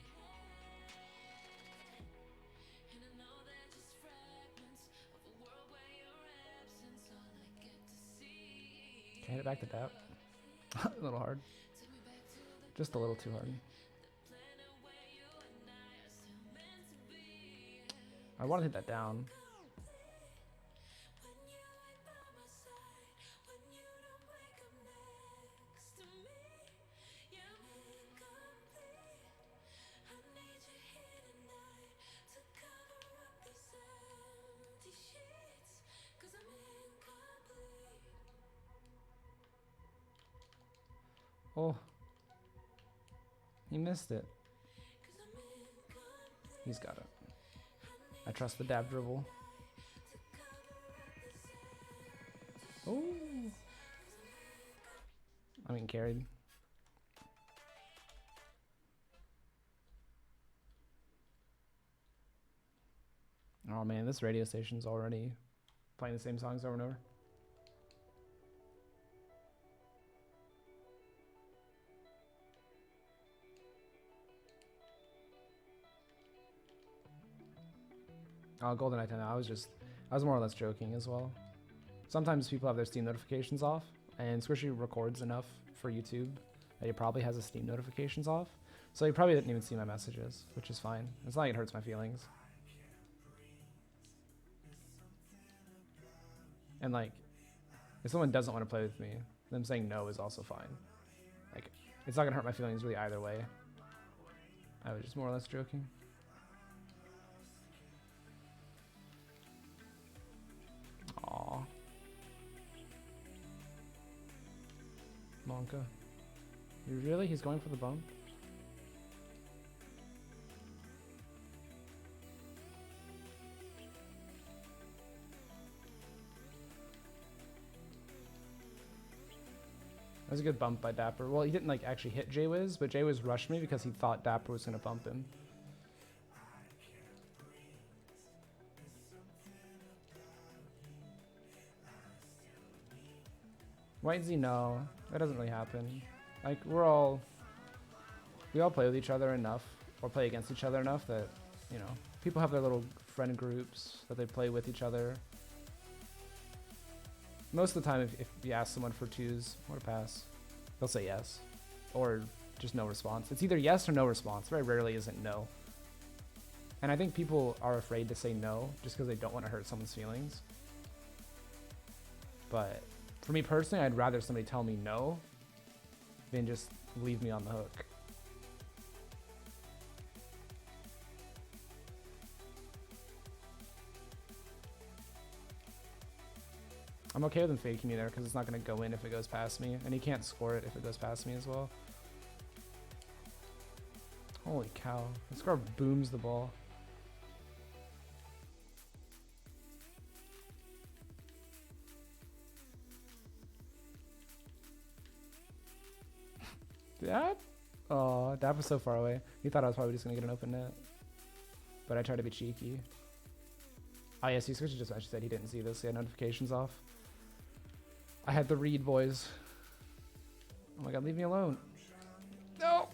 Can I hit it back to dap? A little hard. Just a little too hard. I want to hit that down. Oh, he missed it. He's got it. I trust the dab dribble. Oh, I'm getting carried. Oh man, this radio station's already playing the same songs over and over. Oh, GoldenEye 10. I was more or less joking as well. Sometimes people have their Steam notifications off, and Squishy records enough for YouTube that he probably has his Steam notifications off. So he probably didn't even see my messages, which is fine. It's not like it hurts my feelings. And like, if someone doesn't want to play with me, them saying no is also fine. Like, it's not gonna hurt my feelings really either way. I was just more or less joking. Aw. Monka. Really? He's going for the bump? That was a good bump by Dapper. Well, he didn't like actually hit Jwiz, but Jwiz rushed me because he thought Dapper was gonna bump him. White Z, no, that doesn't really happen. Like we all play with each other enough, or play against each other enough that, you know, people have their little friend groups that they play with each other. Most of the time, if you ask someone for twos, what a pass, they'll say yes, or just no response. It's either yes or no response. Very rarely isn't no. And I think people are afraid to say no just because they don't want to hurt someone's feelings. But for me personally, I'd rather somebody tell me no than just leave me on the hook. I'm okay with him faking me there because it's not going to go in if it goes past me, and he can't score it if it goes past me as well. Holy cow. This guard booms the ball. That? Oh, that was so far away. He thought I was probably just going to get an open net. But I tried to be cheeky. Oh yes, he switched just actually said he didn't see this. He had notifications off. I had the read, boys. Oh my god, leave me alone. No!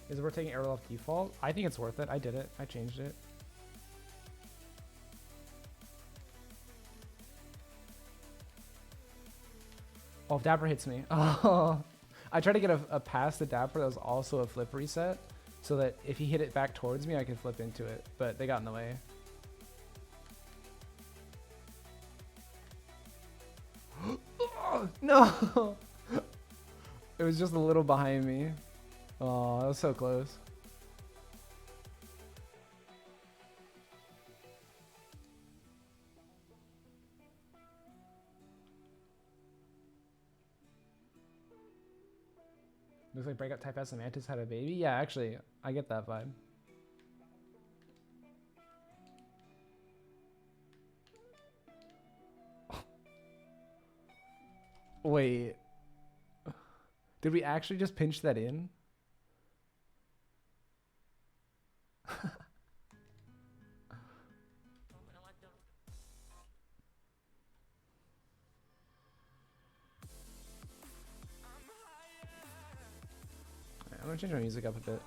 Is it worth taking arrow off default? I think it's worth it. I did it. I changed it. Oh, if Dapper hits me. Oh, I tried to get a pass to Dapper that was also a flip reset, so that if he hit it back towards me, I could flip into it. But they got in the way. Oh, no! It was just a little behind me. Oh, that was so close. Looks like breakup type S and Mantis had a baby. Yeah, actually, I get that vibe. Wait. Did we actually just pinch that in? I'm gonna change my music up a bit.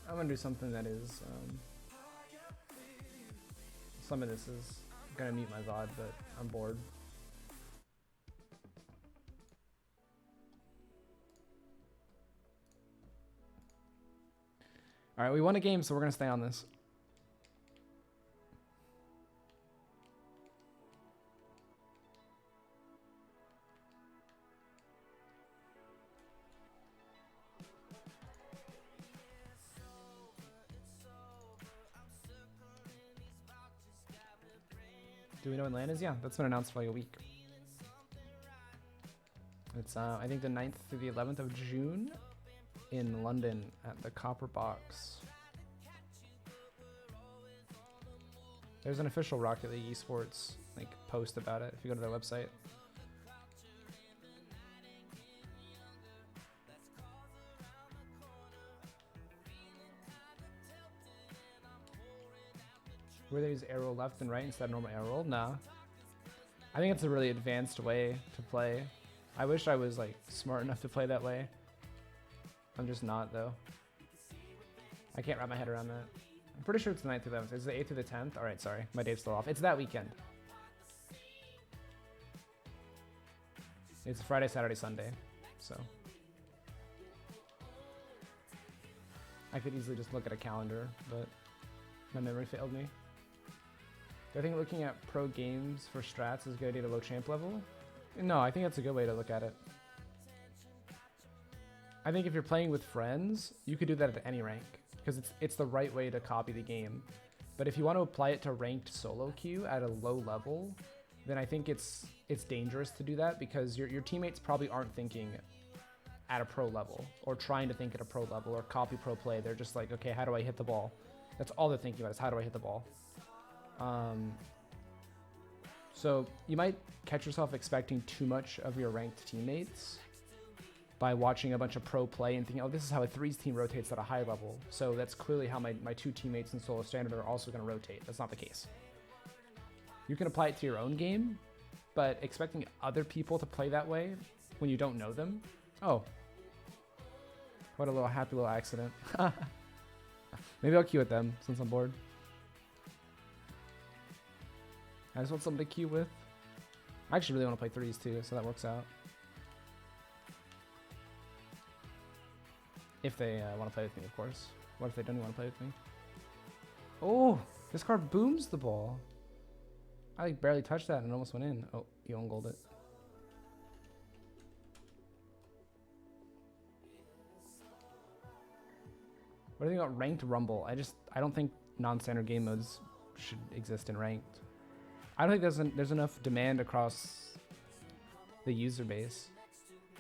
I'm gonna do something that is, some of this is gonna mute my VOD, but I'm bored. Alright, we won a game, so we're gonna stay on this. Do we know when LAN is? Yeah, that's been announced for like a week. It's I think the 9th through the 11th of June in London at the Copper Box. There's an official Rocket League Esports like post about it if you go to their website. Where they use air roll left and right instead of normal air roll? Nah. I think it's a really advanced way to play. I wish I was like smart enough to play that way. I'm just not though. I can't wrap my head around that. I'm pretty sure it's the 9th through the 11th. Is it the 8th through the 10th? Alright, sorry. My date's still off. It's that weekend. It's Friday, Saturday, Sunday. So. I could easily just look at a calendar, but my memory failed me. Do I think looking at pro games for strats is a good idea to low champ level? No, I think that's a good way to look at it. I think if you're playing with friends, you could do that at any rank, because it's the right way to copy the game. But if you want to apply it to ranked solo queue at a low level, then I think it's dangerous to do that, because your teammates probably aren't thinking at a pro level, or trying to think at a pro level, or copy pro play. They're just like, okay, how do I hit the ball? That's all they're thinking about is how do I hit the ball? So you might catch yourself expecting too much of your ranked teammates by watching a bunch of pro play and thinking, oh, this is how a threes team rotates at a high level. So that's clearly how my two teammates in solo standard are also going to rotate. That's not the case. You can apply it to your own game, but expecting other people to play that way when you don't know them. Oh, what a little happy little accident. Maybe I'll queue with them since I'm bored. I just want something to queue with. I actually really want to play threes too, so that works out. If they want to play with me, of course. What if they don't want to play with me? Oh, this card booms the ball. I like barely touched that and it almost went in. Oh, you own gold it. What do you think about ranked Rumble? I don't think non-standard game modes should exist in ranked. I don't think there's enough demand across the user base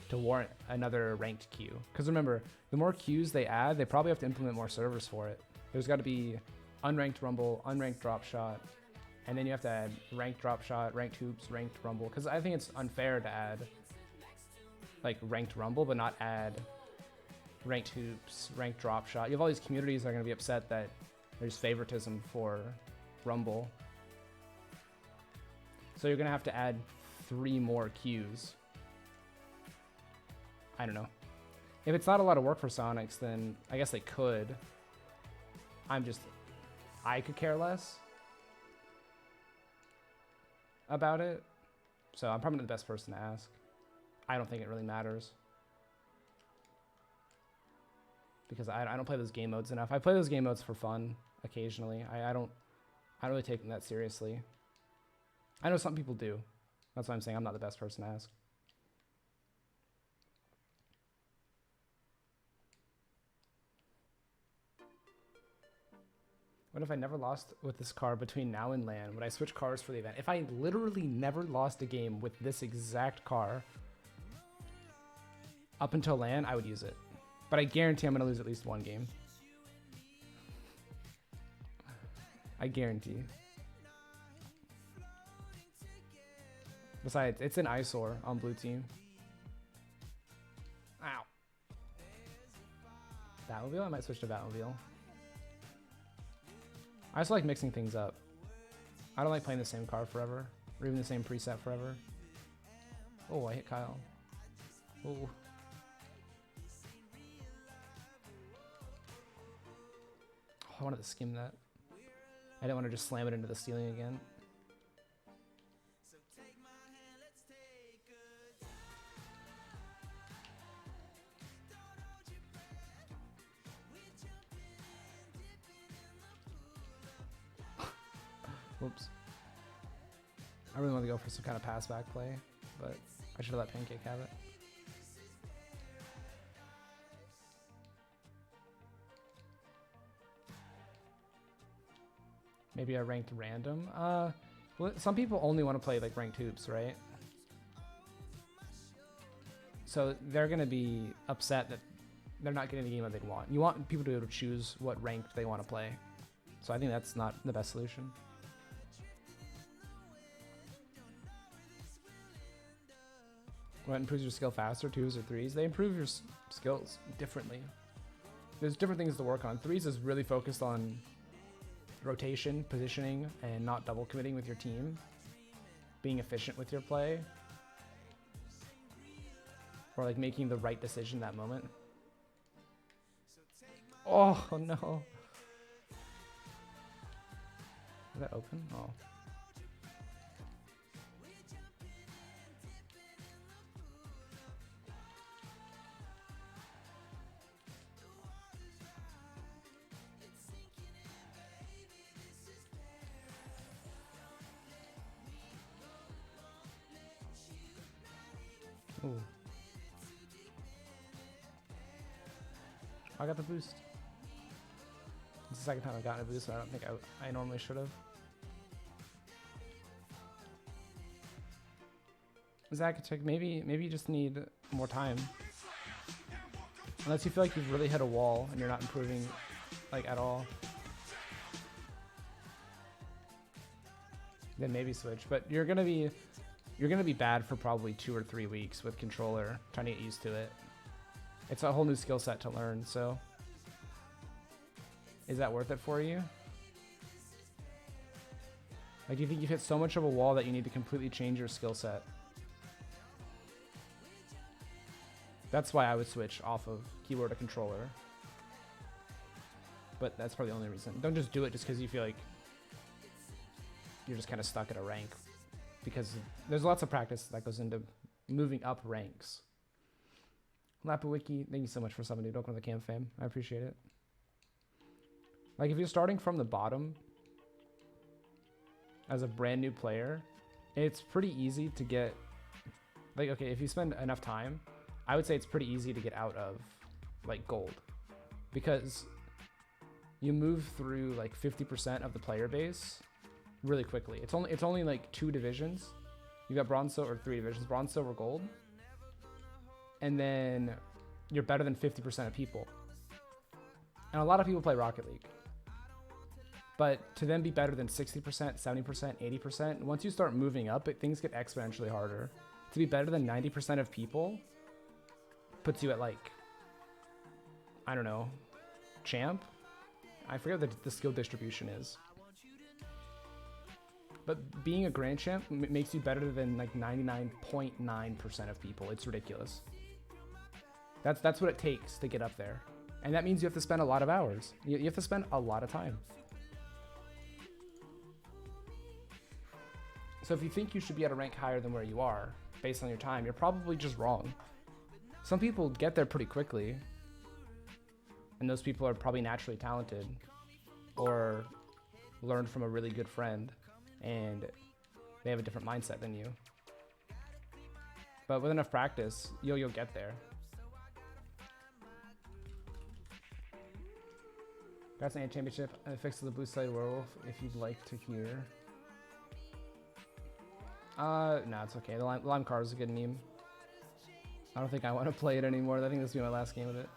to warrant another ranked queue. Because remember, the more queues they add, they probably have to implement more servers for it. There's got to be unranked Rumble, unranked Drop Shot, and then you have to add ranked Drop Shot, ranked Hoops, ranked Rumble. Because I think it's unfair to add like ranked Rumble, but not add ranked Hoops, ranked Drop Shot. You have all these communities that are going to be upset that there's favoritism for Rumble. So you're going to have to add 3 more queues. I don't know. If it's not a lot of work for Sonics, then I guess they could. I could care less about it. So I'm probably not the best person to ask. I don't think it really matters. Because I don't play those game modes enough. I play those game modes for fun occasionally. I don't really take them that seriously. I know some people do. That's why I'm saying I'm not the best person to ask. What if I never lost with this car between now and LAN? Would I switch cars for the event? If I literally never lost a game with this exact car up until LAN, I would use it. But I guarantee I'm going to lose at least one game. I guarantee. Besides, it's an eyesore on blue team. Ow. Batmobile? I might switch to Batmobile. I just like mixing things up. I don't like playing the same car forever, or even the same preset forever. Oh, I hit Kyle. Oh. I wanted to skim that. I didn't want to just slam it into the ceiling again. Whoops. I really want to go for some kind of pass back play, but I should have let Pancake have it. Maybe a ranked random. Well, some people only want to play like ranked hoops, right? So they're gonna be upset that they're not getting the game that they'd want. You want people to be able to choose what ranked they want to play. So I think that's not the best solution. What improves your skill faster, 2s or 3s? They improve your skills differently. There's different things to work on. 3s is really focused on rotation, positioning, and not double committing with your team. Being efficient with your play. Or like making the right decision that moment. Oh no. Is that open? Oh. Ooh. I got the boost. It's the second time I've gotten a boost, so I don't think I normally should have. Zacatech, maybe you just need more time. Unless you feel like you've really hit a wall and you're not improving like at all. Then maybe switch. But you're gonna be bad for probably 2 or 3 weeks with controller, trying to get used to it. It's a whole new skill set to learn, so is that worth it for you? Like, do you think you've hit so much of a wall that you need to completely change your skill set? That's why I would switch off of keyboard to controller. But that's probably the only reason. Don't just do it just because you feel like you're just kind of stuck at a rank. Because there's lots of practice that goes into moving up ranks. Lapawiki, thank you so much for subbing, dude. Welcome to the cam fam. I appreciate it. Like, if you're starting from the bottom as a brand new player, it's pretty easy to get, like, okay, if you spend enough time, I would say it's pretty easy to get out of, like, gold. Because you move through, like, 50% of the player base really quickly. It's only like 2 divisions. You got bronze, silver, or 3 divisions: bronze, silver, gold. And then you're better than 50% of people. And a lot of people play Rocket League. But to then be better than 60%, 70%, 80%, once you start moving up, things get exponentially harder. To be better than 90% of people puts you at, like, I don't know, champ? I forget what the skill distribution is. But being a grand champ makes you better than like 99.9% of people. It's ridiculous. That's what it takes to get up there. And that means you have to spend a lot of hours. You have to spend a lot of time. So if you think you should be at a rank higher than where you are, based on your time, you're probably just wrong. Some people get there pretty quickly. And those people are probably naturally talented. Or learned from a really good friend. And they have a different mindset than you. But with enough practice, you'll get there. Got some championship fixed to the blue side werewolf if you'd like to hear. No, it's okay. The lime car is a good meme. I don't think I want to play it anymore. I think this will be my last game with it.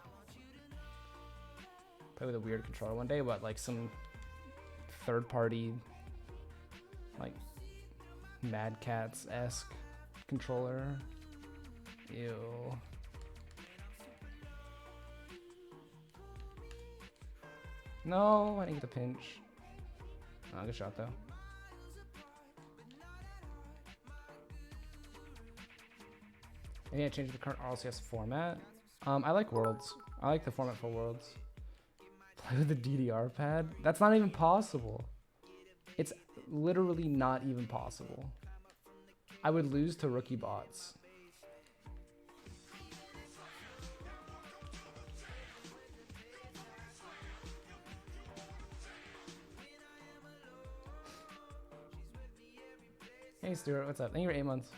Play with a weird controller one day, but like some third party, like Mad Cats-esque controller. Ew. No, I didn't get the pinch. Oh, good shot though. I need to change the current RLCS format. I like Worlds. I like the format for Worlds. Play with the DDR pad? That's not even possible. It's literally not even possible. I would lose to rookie bots. Hey Stuart, what's up? Thank you for 8 months.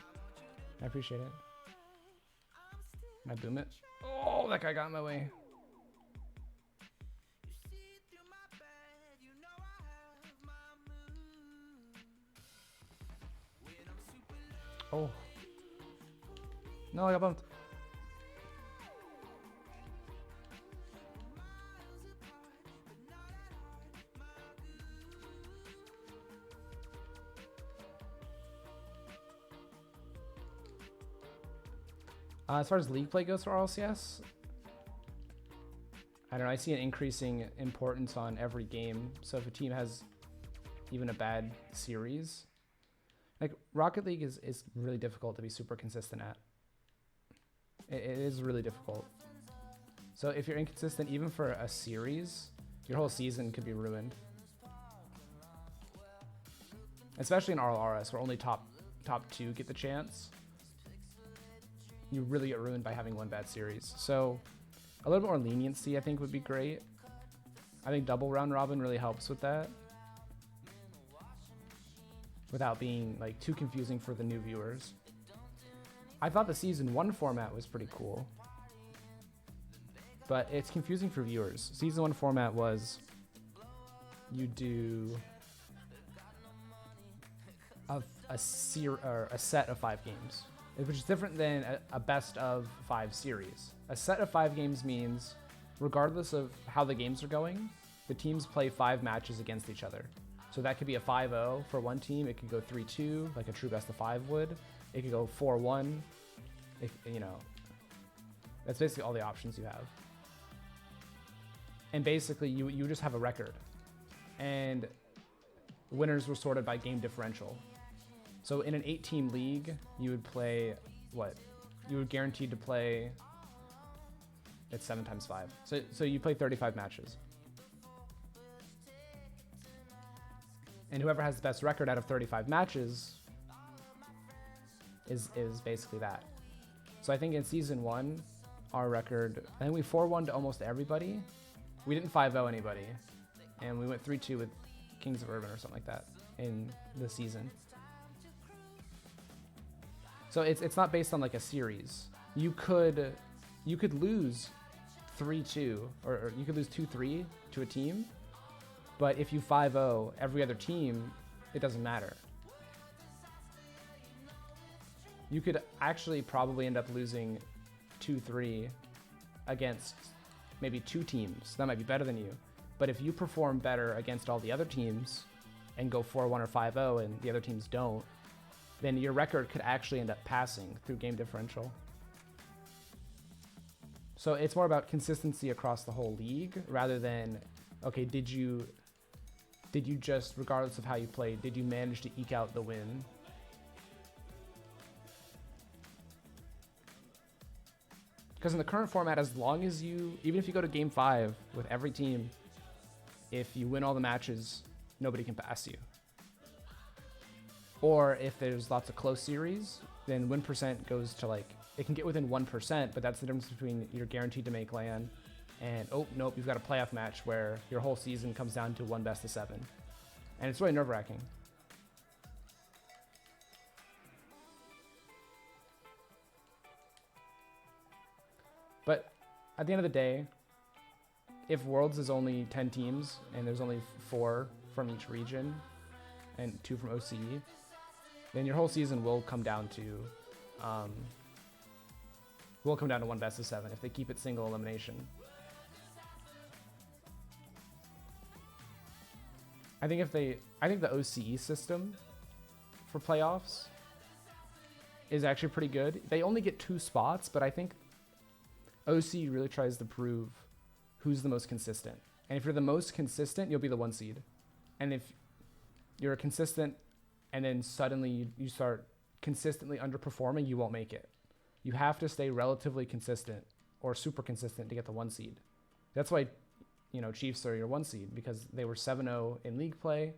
I appreciate it. Can I boom it? Oh, that guy got in my way. Oh. No, I got bumped. As far as league play goes for RLCS, I don't know, I see an increasing importance on every game. So if a team has even a bad series, like Rocket League is really difficult to be super consistent at. It is really difficult. So if you're inconsistent even for a series, your whole season could be ruined. Especially in RLRS where only top 2 get the chance. You really get ruined by having one bad series. So a little bit more leniency I think would be great. I think double round robin really helps with that. Without being like too confusing for the new viewers. I thought the season 1 format was pretty cool. But it's confusing for viewers. Season 1 format was you do a set of 5 games. Which is different than a best of 5 series. A set of 5 games means, regardless of how the games are going, the teams play 5 matches against each other. So that could be a 5-0 for one team. It could go 3-2, like a true best of 5 would. It could go 4-1. You know, that's basically all the options you have. And basically, you just have a record. And winners were sorted by game differential. So in an 8-team league, you would play what? You would guaranteed to play. It's 7 times 5. So you play 35 matches. And whoever has the best record out of 35 matches is basically that. So I think in season 1, our record, I think we 4-1 to almost everybody. We didn't 5-0 anybody. And we went 3-2 with Kings of Urban or something like that in the season. So it's not based on like a series. You could lose 3-2 or you could lose 2-3 to a team, but if you 5-0 every other team, it doesn't matter. You could actually probably end up losing 2-3 against maybe 2 teams. That might be better than you. But if you perform better against all the other teams and go 4-1 or 5-0 and the other teams don't, then your record could actually end up passing through game differential. So it's more about consistency across the whole league rather than, okay, did you just, regardless of how you played, did you manage to eke out the win? Because in the current format, as long as even if you go to game 5 with every team, if you win all the matches, nobody can pass you. Or if there's lots of close series, then win percent goes to like, it can get within 1%, but that's the difference between you're guaranteed to make LAN and, oh, nope, you've got a playoff match where your whole season comes down to 1 best of 7. And it's really nerve-wracking. But at the end of the day, if Worlds is only 10 teams and there's only 4 from each region and 2 from OCE, then your whole season will come down to 1 best of 7 if they keep it single elimination. I think the OCE system for playoffs is actually pretty good. They only get 2 spots, but I think OC really tries to prove who's the most consistent. And if you're the most consistent, you'll be the 1 seed. And if you're consistent and then suddenly you start consistently underperforming, you won't make it. You have to stay relatively consistent or super consistent to get the 1 seed. That's why, you know, Chiefs are your 1 seed, because they were 7-0 in league play,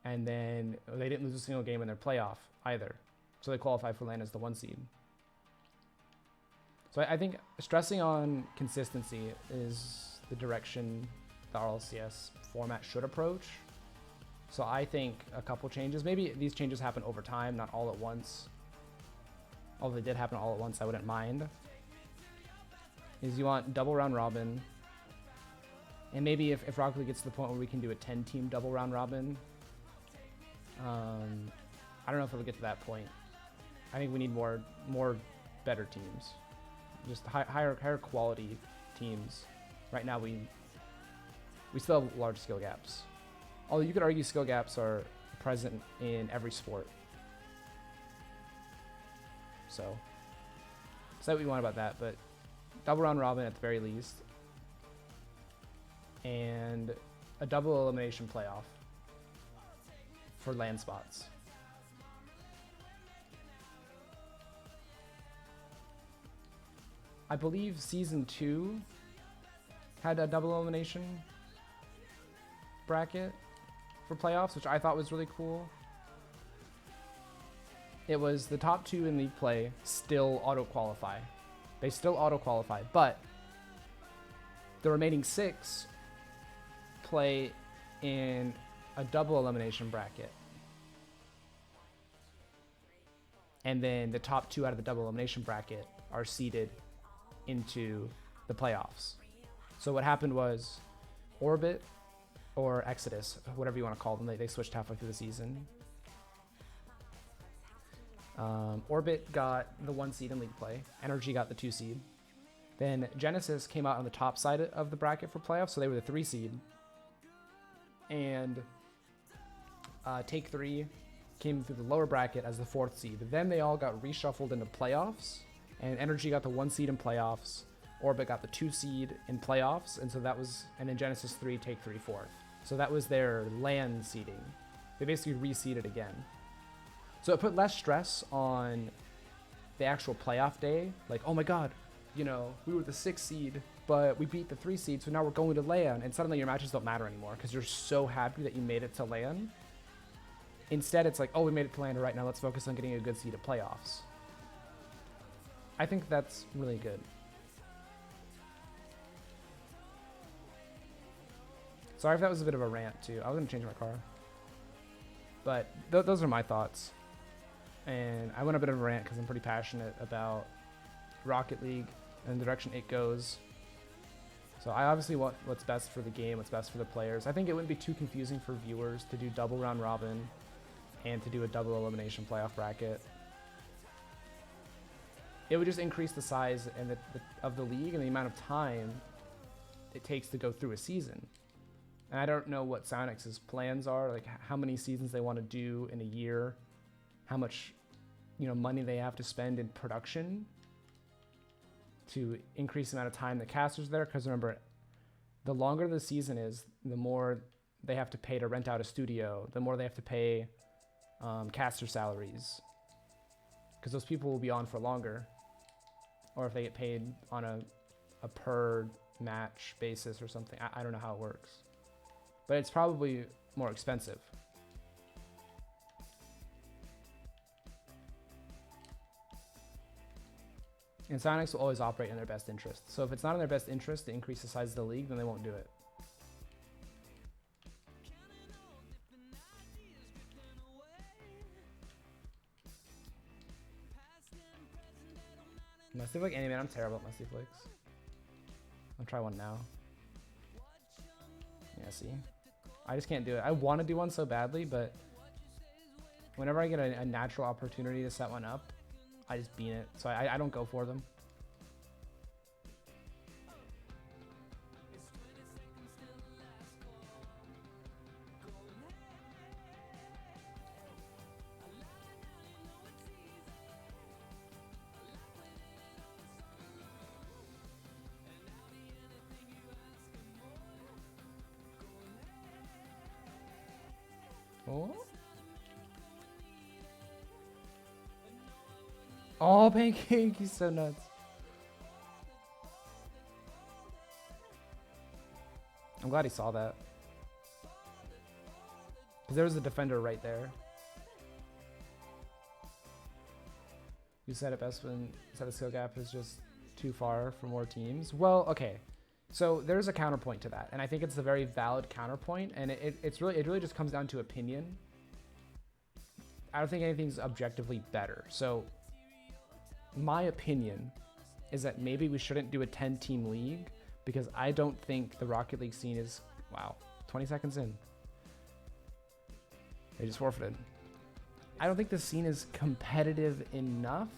and then they didn't lose a single game in their playoff either. So they qualified for LAN as the 1 seed. So I think stressing on consistency is the direction the RLCS format should approach. So I think a couple changes, maybe these changes happen over time, not all at once. Although they did happen all at once, I wouldn't mind. Is you want double round robin. And maybe if Rocket League gets to the point where we can do a 10-team double round robin. I don't know if it'll get to that point. I think we need more better teams. Just higher quality teams. Right now we still have large skill gaps. Although you could argue skill gaps are present in every sport. So say what you want about that, but double round robin at the very least. And a double elimination playoff for LAN spots. I believe season 2 had a double elimination bracket for playoffs, which I thought was really cool. It was the top 2 in league play still auto-qualify. They still auto-qualify, but the remaining 6 play in a double elimination bracket. And then the top 2 out of the double elimination bracket are seeded into the playoffs. So what happened was Orbit or Exodus, whatever you want to call them, they switched halfway through the season. Orbit got the 1 seed in league play. Energy got the 2 seed. Then Genesis came out on the top side of the bracket for playoffs, so they were the 3 seed. And Take 3 came through the lower bracket as the 4th seed. Then they all got reshuffled into playoffs, and Energy got the 1 seed in playoffs. Orbit got the 2 seed in playoffs, and so that was, and then Genesis 3, Take 3, 4th. So that was their LAN seeding. They basically reseeded again. So it put less stress on the actual playoff day. Like, oh my god, you know, we were the 6th seed, but we beat the 3 seed, so now we're going to LAN, and suddenly your matches don't matter anymore because you're so happy that you made it to LAN. Instead, it's like, oh, we made it to LAN right now, let's focus on getting a good seed at playoffs. I think that's really good. Sorry if that was a bit of a rant, too. I was going to change my car. But those are my thoughts. And I went a bit of a rant because I'm pretty passionate about Rocket League and the direction it goes. So I obviously want what's best for the game, what's best for the players. I think it wouldn't be too confusing for viewers to do double round robin and to do a double elimination playoff bracket. It would just increase the size and of the league and the amount of time it takes to go through a season. And I don't know what Psyonix's plans are, like how many seasons they want to do in a year, how much, you know, money they have to spend in production to increase the amount of time the casters there. Because remember, the longer the season is, the more they have to pay to rent out a studio, the more they have to pay caster salaries, because those people will be on for longer, or if they get paid on a per match basis or something. I don't know how it works. But it's probably more expensive. And Psyonix will always operate in their best interest. So if it's not in their best interest to increase the size of the league, then they won't do it. Musty Flick anime, I'm terrible at Musty Flicks. I'll try one now. Yeah, see? I just can't do it. I want to do one so badly, but whenever I get a natural opportunity to set one up, I just bean it. So I don't go for them. Oh. Oh, Pancake, he's so nuts. I'm glad he saw that. Because there was a defender right there. You said it best when you said the skill gap is just too far for more teams. Well, okay. So there's a counterpoint to that, and I think it's a very valid counterpoint, and it really just comes down to opinion. I don't think anything's objectively better. So my opinion is that maybe we shouldn't do a 10-team league, because I don't think the Rocket League scene is, wow, 20 seconds in. They just forfeited. I don't think the scene is competitive enough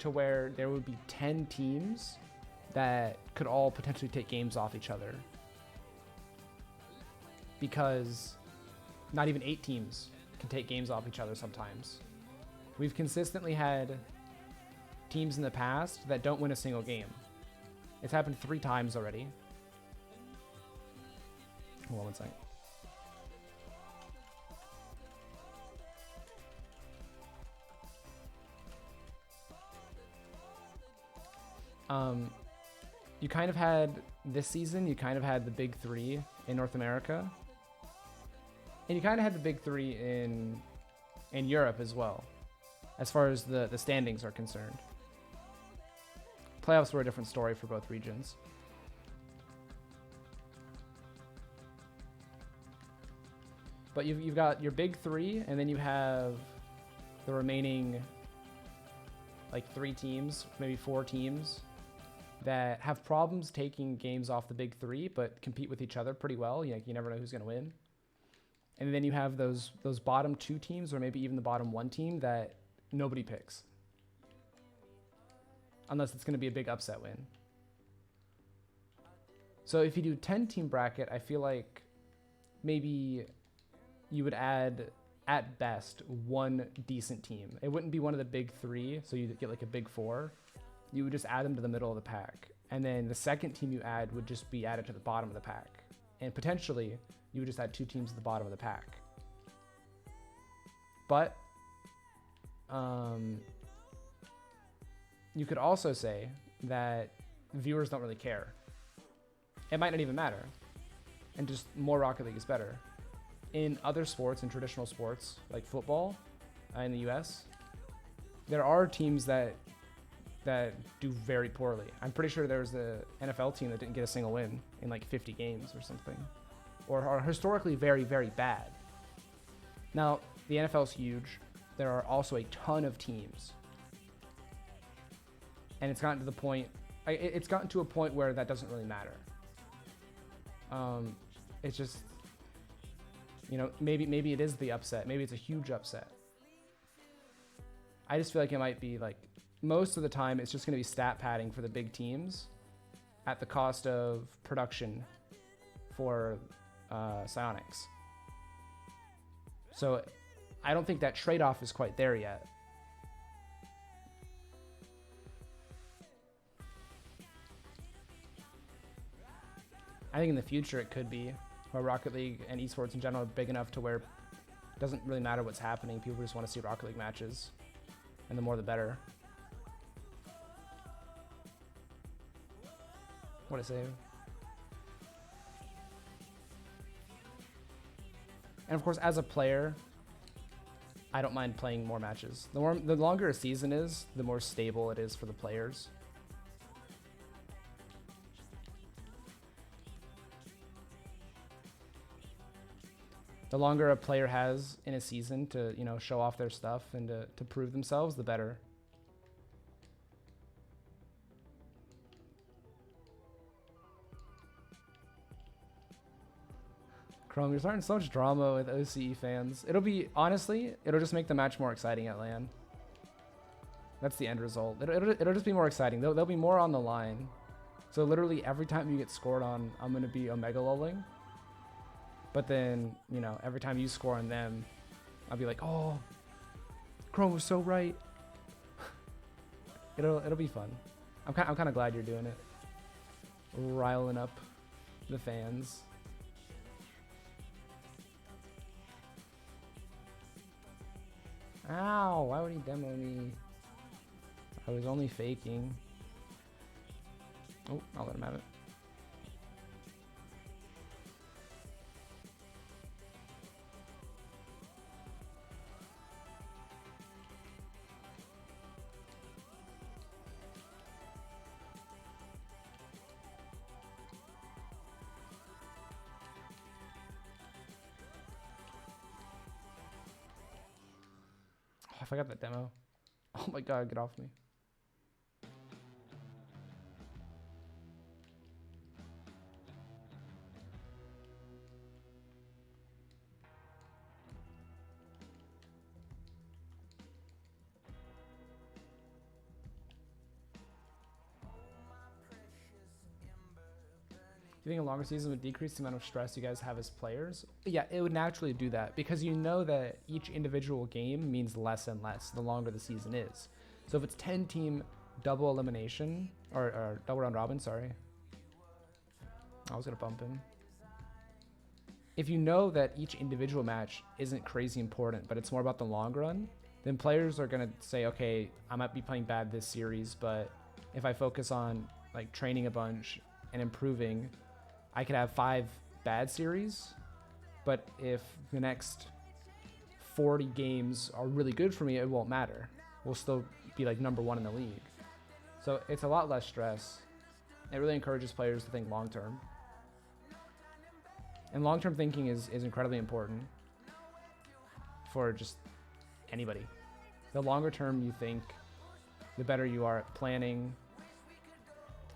to where there would be 10 teams that could all potentially take games off each other. Because not even 8 teams can take games off each other sometimes. We've consistently had teams in the past that don't win a single game. It's happened 3 times already. Hold on one second. You kind of had, this season, you kind of had the big 3 in North America. And you kind of had the big 3 in Europe as well, as far as the standings are concerned. Playoffs were a different story for both regions. But you've got your big 3, and then you have the remaining like 3 teams, maybe 4 teams, that have problems taking games off the big 3, but compete with each other pretty well. You never know who's going to win. And then you have those bottom 2 teams, or maybe even the bottom 1 team that nobody picks, unless it's going to be a big upset win. So if you do 10-team bracket, I feel like maybe you would add, at best, 1 decent team. It wouldn't be one of the big 3, so you'd get like a big 4. You would just add them to the middle of the pack. And then the second team you add would just be added to the bottom of the pack. And potentially, you would just add 2 teams to the bottom of the pack. But you could also say that viewers don't really care. It might not even matter. And just more Rocket League is better. In other sports, in traditional sports, like football in the US, there are teams that do very poorly. I'm pretty sure there was the NFL team that didn't get a single win in like 50 games or something, or are historically very, very bad. Now, the NFL is huge. There are also a ton of teams. And it's gotten to the point, it's gotten to a point where that doesn't really matter. It's just, maybe it is the upset. Maybe it's a huge upset. I just feel like it might be like, most of the time it's just going to be stat padding for the big teams at the cost of production for Psionics. So I don't think that trade-off is quite there yet. I think in the future it could be, where Rocket League and esports in general are big enough to where it doesn't really matter what's happening. People just want to see Rocket League matches, and the more the better. What a save. And of course, as a player, I don't mind playing more matches. The longer a season is, the more stable it is for the players. The longer a player has in a season to, show off their stuff and to prove themselves, the better. Chrome, you're starting so much drama with OCE fans. Honestly, it'll just make the match more exciting at LAN. That's the end result. It'll just be more exciting. There'll be more on the line. So literally every time you get scored on, I'm going to be omega lulling. But then, every time you score on them, I'll be like, oh, Chrome was so right. It'll be fun. I'm kind of glad you're doing it. Riling up the fans. Ow, why would he demo me? I was only faking. Oh, I'll let him have it. Oh, I forgot that demo. Oh my god, get off me. Do you think a longer season would decrease the amount of stress you guys have as players? Yeah, it would naturally do that because you know that each individual game means less and less the longer the season is. So if it's 10 team double elimination, or double round robin, sorry. I was going to bump him. If you know that each individual match isn't crazy important, but it's more about the long run, then players are going to say, okay, I might be playing bad this series, but if I focus on like training a bunch and improving, I could have 5 bad series, but if the next 40 games are really good for me, it won't matter. We'll still be like #1 in the league. So it's a lot less stress. It really encourages players to think long term. And long-term thinking is incredibly important for just anybody. The longer term you think, the better you are at planning.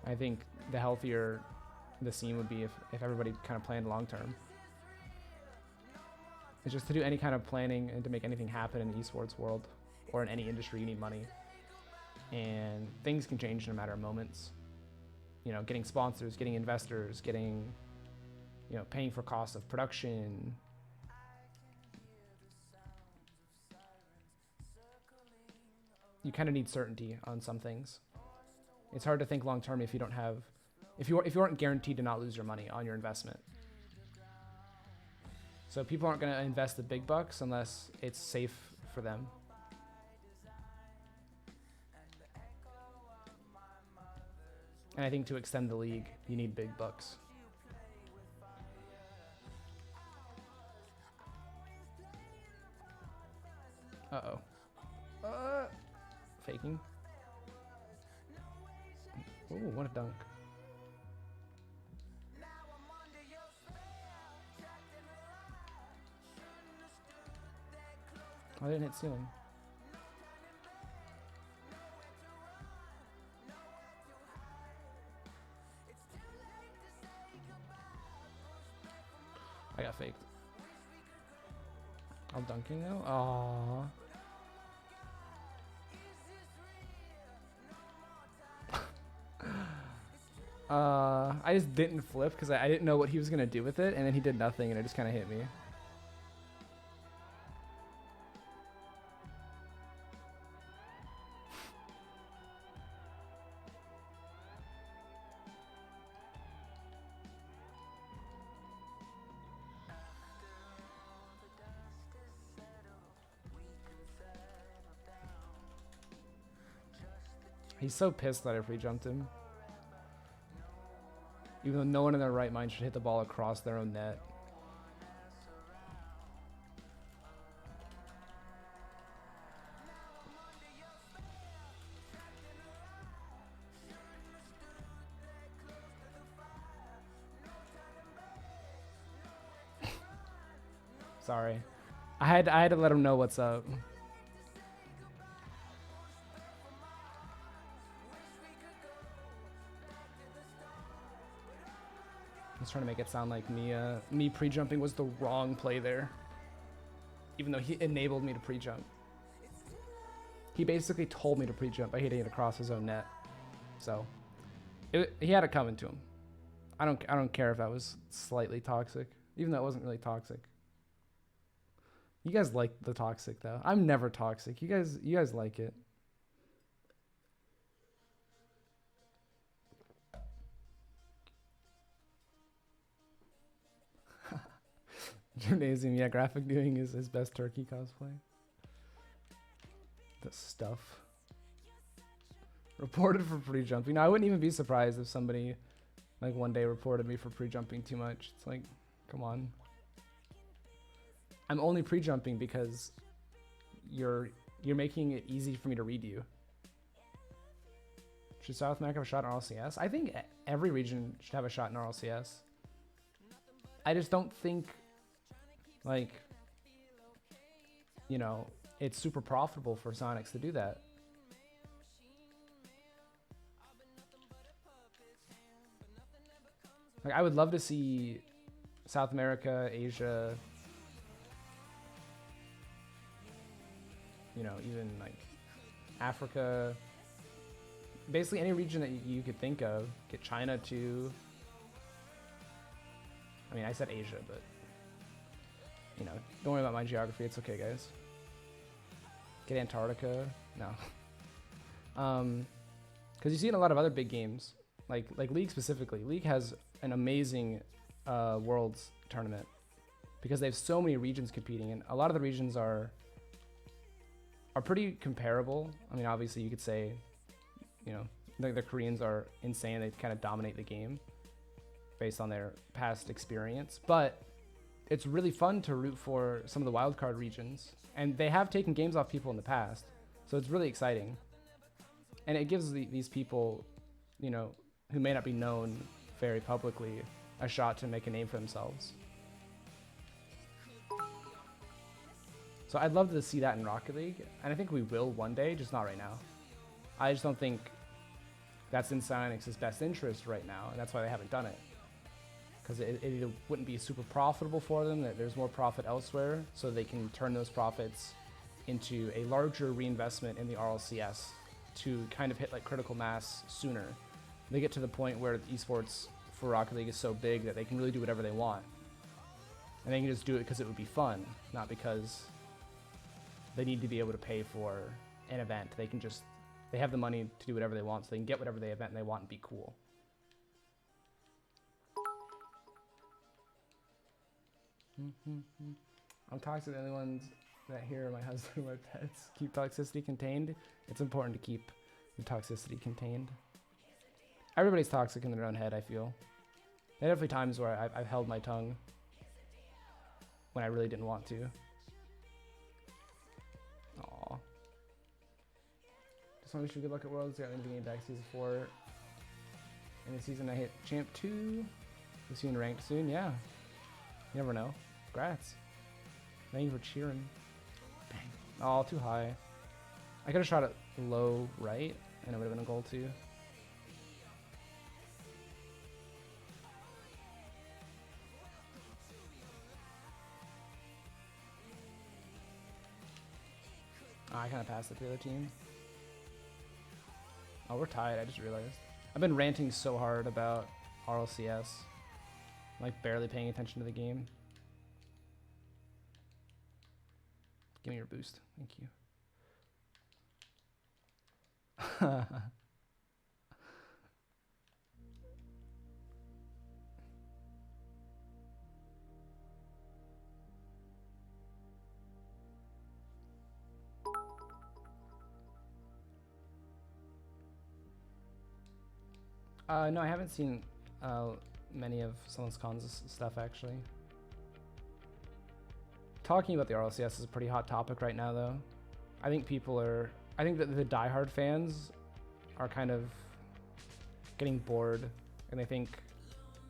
I think the healthier the scene would be if everybody kind of planned long term. It's just to do any kind of planning and to make anything happen in the esports world or in any industry, you need money. And things can change in a matter of moments. You know, getting sponsors, getting investors, getting, you know, paying for costs of production. You kind of need certainty on some things. It's hard to think long term if you don't have, if you aren't guaranteed to not lose your money on your investment. So people aren't going to invest the big bucks unless it's safe for them. And I think to extend the league, you need big bucks. Uh-oh. Faking. Ooh, what a dunk. Oh, I didn't hit ceiling. I got faked. I'm dunking now? Aww. I just didn't flip because I didn't know what he was going to do with it, and then he did nothing, and it just kind of hit me. He's so pissed that I free jumped him. Even though no one in their right mind should hit the ball across their own net. Sorry. I had to let him know what's up. I was trying to make it sound like me pre-jumping was the wrong play there. Even though he enabled me to pre-jump. He basically told me to pre-jump by hitting it across his own net. So he had it coming to him. I don't care if that was slightly toxic, even though it wasn't really toxic. You guys like the toxic though. I'm never toxic. You guys like it. Gymnasium, yeah, graphic doing is his best turkey cosplay. The stuff. Reported for pre-jumping. No, I wouldn't even be surprised if somebody like one day reported me for pre-jumping too much. It's like, come on. I'm only pre-jumping because you're making it easy for me to read you. Should South America have a shot in RLCS? I think every region should have a shot in RLCS. I just don't think, like, you know, it's super profitable for Sonics to do that. Like, I would love to see South America, Asia, you know, even like Africa, basically any region that you could think of. Get China too. I mean, I said Asia, but you know, don't worry about my geography. It's okay, guys. Get Antarctica. No. Because you see in a lot of other big games, like League specifically. League has an amazing Worlds tournament because they have so many regions competing, and a lot of the regions are pretty comparable. I mean, obviously you could say, you know, the Koreans are insane. They kind of dominate the game based on their past experience, but it's really fun to root for some of the wildcard regions, and they have taken games off people in the past, so it's really exciting. And it gives these people, you know, who may not be known very publicly, a shot to make a name for themselves. So I'd love to see that in Rocket League, and I think we will one day, just not right now. I just don't think that's in Psyonix's best interest right now, and that's why they haven't done it. Because it either wouldn't be super profitable for them, that there's more profit elsewhere, so they can turn those profits into a larger reinvestment in the RLCS to kind of hit like critical mass sooner. They get to the point where esports for Rocket League is so big that they can really do whatever they want. And they can just do it because it would be fun, not because they need to be able to pay for an event. They have the money to do whatever they want, so they can get whatever event they want and be cool. I'm toxic. The only ones that hear my husband or my pets keep toxicity contained. It's important to keep the toxicity contained. Everybody's toxic in their own head, I feel. There are definitely times where I've held my tongue when I really didn't want to. Aww. Just want to wish you good luck at Worlds. Got into the game back season 4. In the season I hit Champ 2. We'll see you in ranked soon. Yeah. You never know. Congrats. Thank you for cheering. Bang. Oh, too high. I could have shot it low right, and it would have been a goal too. Oh, I kind of passed it to the other team. Oh, we're tied. I just realized. I've been ranting so hard about RLCS. I'm like barely paying attention to the game. Give me your boost. Thank you. No, I haven't seen many of someone's cons stuff actually. Talking about the RLCS is a pretty hot topic right now, though. I think that the diehard fans are kind of getting bored, and they think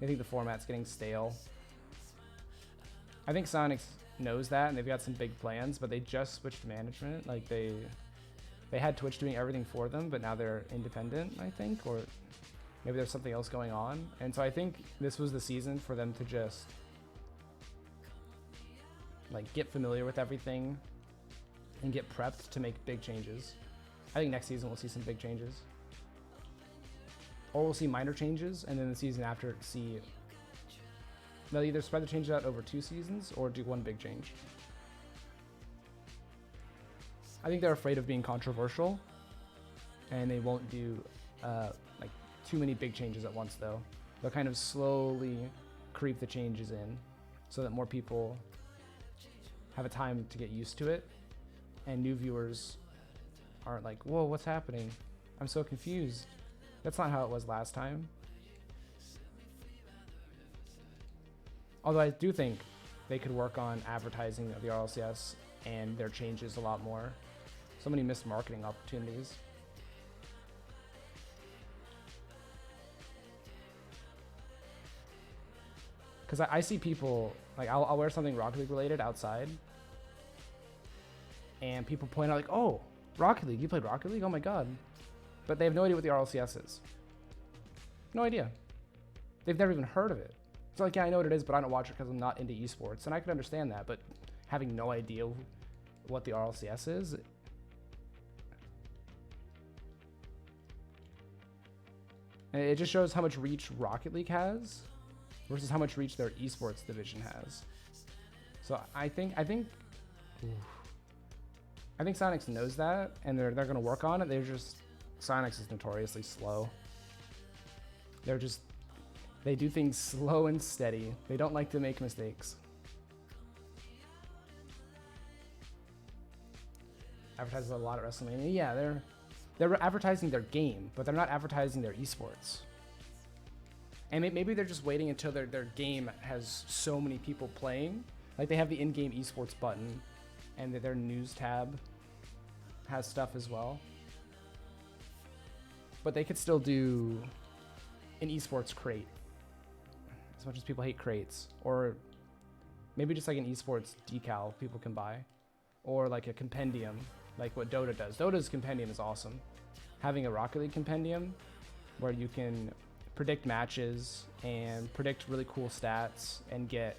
the format's getting stale. I think Sonics knows that, and they've got some big plans, but they just switched management. Like they had Twitch doing everything for them, but now they're independent, I think, or maybe there's something else going on. And so I think this was the season for them to just like get familiar with everything and get prepped to make big changes. I think next season we'll see some big changes, or we'll see minor changes, and then the season after they'll either spread the changes out over 2 seasons or do one big change. I think they're afraid of being controversial, and they won't do like too many big changes at once, though. They'll kind of slowly creep the changes in so that more people have a time to get used to it, and new viewers aren't like, whoa, what's happening? I'm so confused. That's not how it was last time. Although I do think they could work on advertising of the RLCS and their changes a lot more. So many missed marketing opportunities. Because I see people, like I'll wear something Rocket League related outside, and people point out like, oh, Rocket League, you played Rocket League? Oh my god. But they have no idea what the RLCS is. No idea. They've never even heard of it. It's like, yeah, I know what it is, but I don't watch it because I'm not into esports. And I can understand that, but having no idea what the RLCS is, it just shows how much reach Rocket League has versus how much reach their esports division has. So I think Sonics knows that, and they're going to work on it. Sonics is notoriously slow. They do things slow and steady. They don't like to make mistakes. Advertises a lot at WrestleMania. Yeah, they're advertising their game, but they're not advertising their esports. And maybe they're just waiting until their game has so many people playing. Like they have the in-game esports button, and their news tab has stuff as well. But they could still do an esports crate, as much as people hate crates. Or maybe just like an esports decal people can buy. Or like a compendium, like what Dota does. Dota's compendium is awesome. Having a Rocket League compendium where you can predict matches and predict really cool stats and get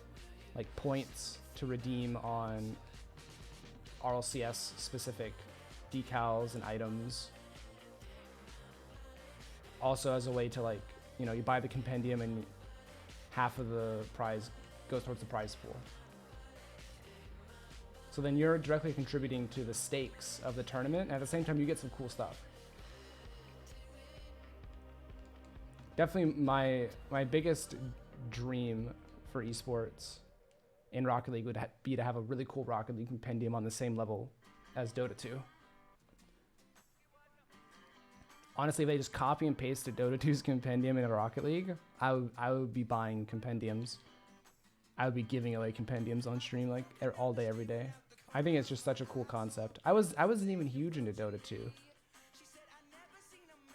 like points to redeem on RLCS specific decals and items. Also as a way to, like, you know, you buy the compendium and half of the prize goes towards the prize pool. So then you're directly contributing to the stakes of the tournament, and at the same time you get some cool stuff. Definitely my biggest dream for esports in Rocket League would be to have a really cool Rocket League compendium on the same level as Dota 2. Honestly, if they just copy and pasted Dota 2's compendium in a Rocket League, I would be buying compendiums. I would be giving away compendiums on stream like all day, every day. I think it's just such a cool concept. I wasn't even huge into Dota 2,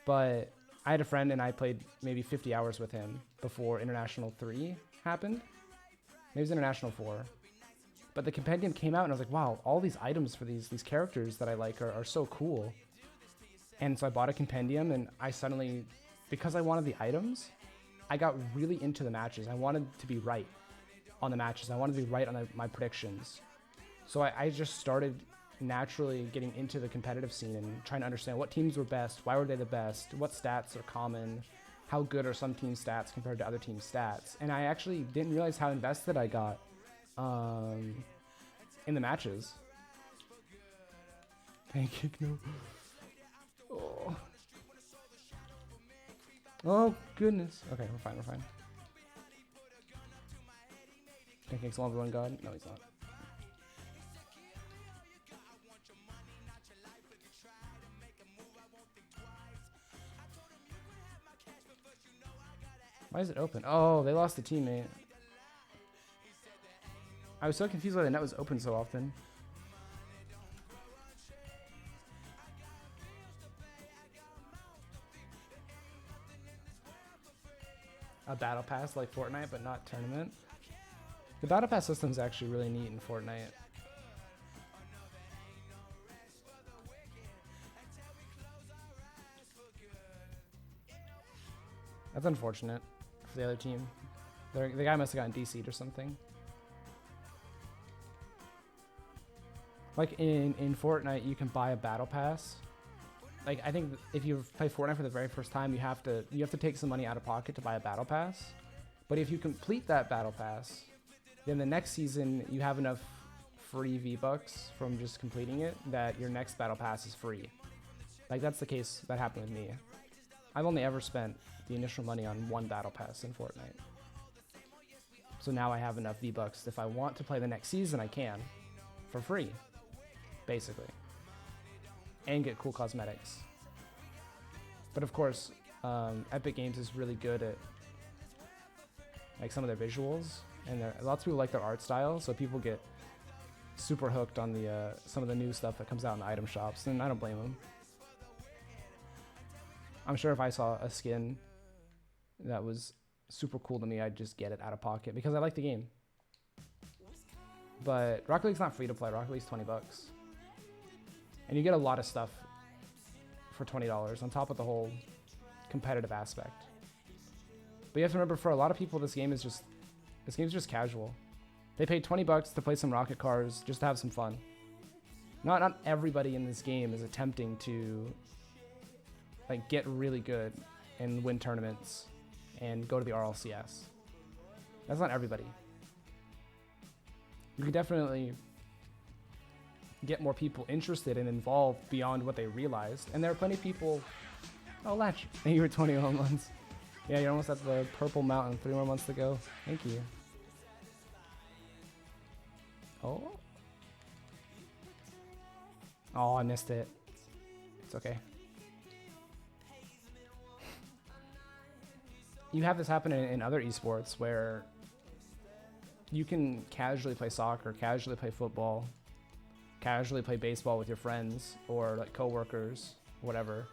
but I had a friend and I played maybe 50 hours with him before International 3 happened. Maybe it was International 4. But the compendium came out and I was like, wow, all these items for these characters that I like are so cool. And so I bought a compendium, and I suddenly, because I wanted the items, I got really into the matches. I wanted to be right on the matches. I wanted to be right on my predictions. So I just started naturally getting into the competitive scene and trying to understand what teams were best, why were they the best, what stats are common, how good are some team stats compared to other team stats. And I actually didn't realize how invested I got in the matches. Pancake, no. Oh goodness. Okay, we're fine. Pancake's the #1 god? No, he's not. Why is it open? Oh, they lost a teammate. I was so confused why the net was open so often. A battle pass like Fortnite, but not tournament. The battle pass system is actually really neat in Fortnite. That's unfortunate for the other team. The guy must have gotten DC'd or something. Like in Fortnite, you can buy a battle pass. Like, I think if you play Fortnite for the very first time, you have to take some money out of pocket to buy a battle pass. But if you complete that battle pass, then the next season you have enough free V-Bucks from just completing it that your next battle pass is free. Like, that's the case that happened with me. I've only ever spent the initial money on one battle pass in Fortnite. So now I have enough V-Bucks. If I want to play the next season, I can. For free. Basically. and get cool cosmetics. But of course, Epic Games is really good at like some of their visuals, and lots of people like their art style, so people get super hooked on the some of the new stuff that comes out in the item shops, and I don't blame them. I'm sure if I saw a skin that was super cool to me, I'd just get it out of pocket because I like the game. But Rocket League's not free to play. Rocket League's $20. And you get a lot of stuff for $20 on top of the whole competitive aspect. But you have to remember, for a lot of people, this game is just casual. They paid $20 to play some rocket cars just to have some fun. Not everybody in this game is attempting to like get really good and win tournaments and go to the RLCS. That's not everybody. You can definitely get more people interested and involved beyond what they realized. And there are plenty of people... Oh, Latch. Thank you for 20 home runs. Yeah, you're almost at the purple mountain. 3 more months to go. Thank you. Oh. Oh, I missed it. It's okay. You have this happen in other esports where you can casually play soccer, casually play football, casually play baseball with your friends or like coworkers, whatever.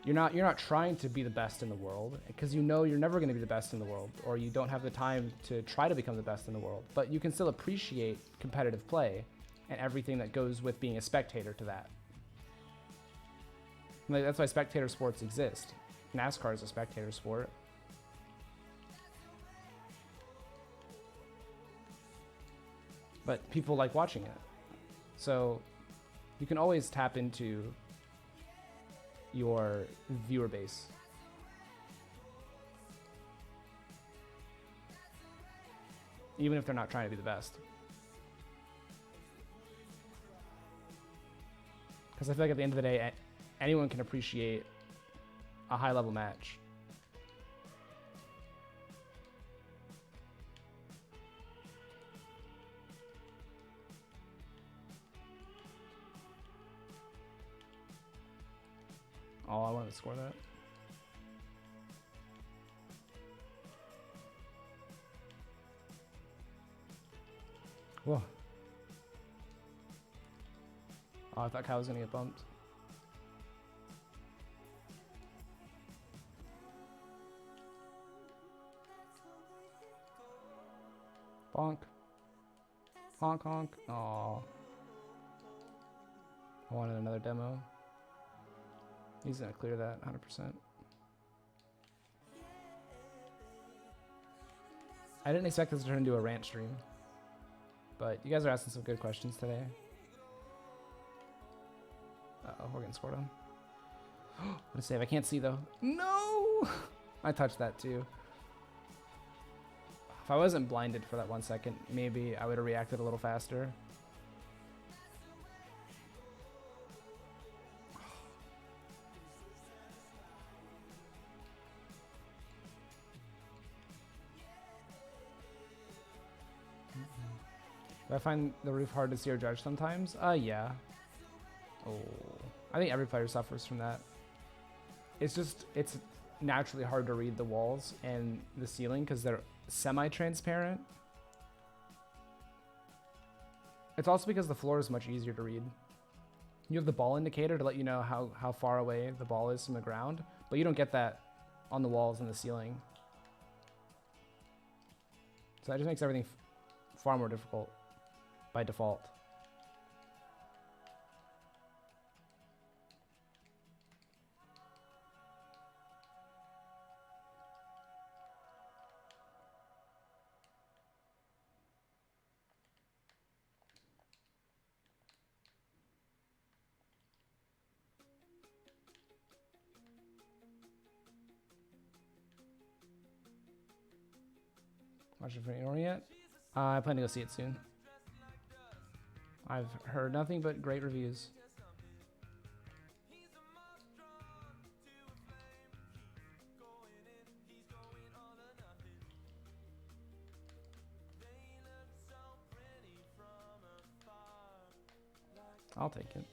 You're not trying to be the best in the world because you know you're never going to be the best in the world, or you don't have the time to try to become the best in the world. But you can still appreciate competitive play and everything that goes with being a spectator to that. Like, that's why spectator sports exist. NASCAR is a spectator sport. But people like watching it. So you can always tap into your viewer base. Even if they're not trying to be the best. Because I feel like at the end of the day, anyone can appreciate a high level match. Oh, I wanted to score that. Whoa. Oh, I thought Kyle was gonna get bumped. Bonk. Honk honk. Aw. I wanted another demo. He's gonna clear that 100%. I didn't expect this to turn into a rant stream, but you guys are asking some good questions today. Uh-oh, we're getting scored on. What a save. I can't see though. No! I touched that too. If I wasn't blinded for that 1 second, maybe I would have reacted a little faster. Do I find the roof hard to see or judge sometimes? Yeah. Oh, I think every player suffers from that. It's naturally hard to read the walls and the ceiling because they're semi-transparent. It's also because the floor is much easier to read. You have the ball indicator to let you know how far away the ball is from the ground, but you don't get that on the walls and the ceiling. So that just makes everything far more difficult by default. Watch it for Ignore yet? I plan to go see it soon. I've heard nothing but great reviews. I'll take it.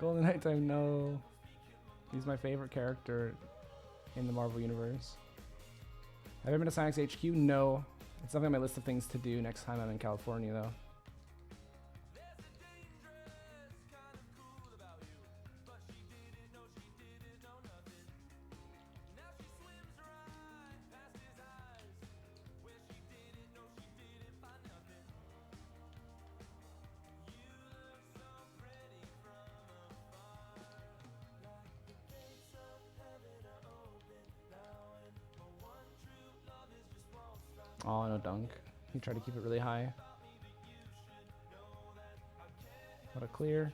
Golden Nighttime, no. He's my favorite character in the Marvel Universe. Have I been to Sonics HQ? No. It's definitely on my list of things to do next time I'm in California, though. Oh, no dunk. He tried to keep it really high. What a clear.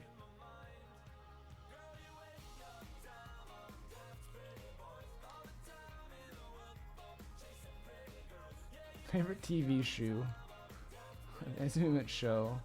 Favorite TV show? I assume it's show.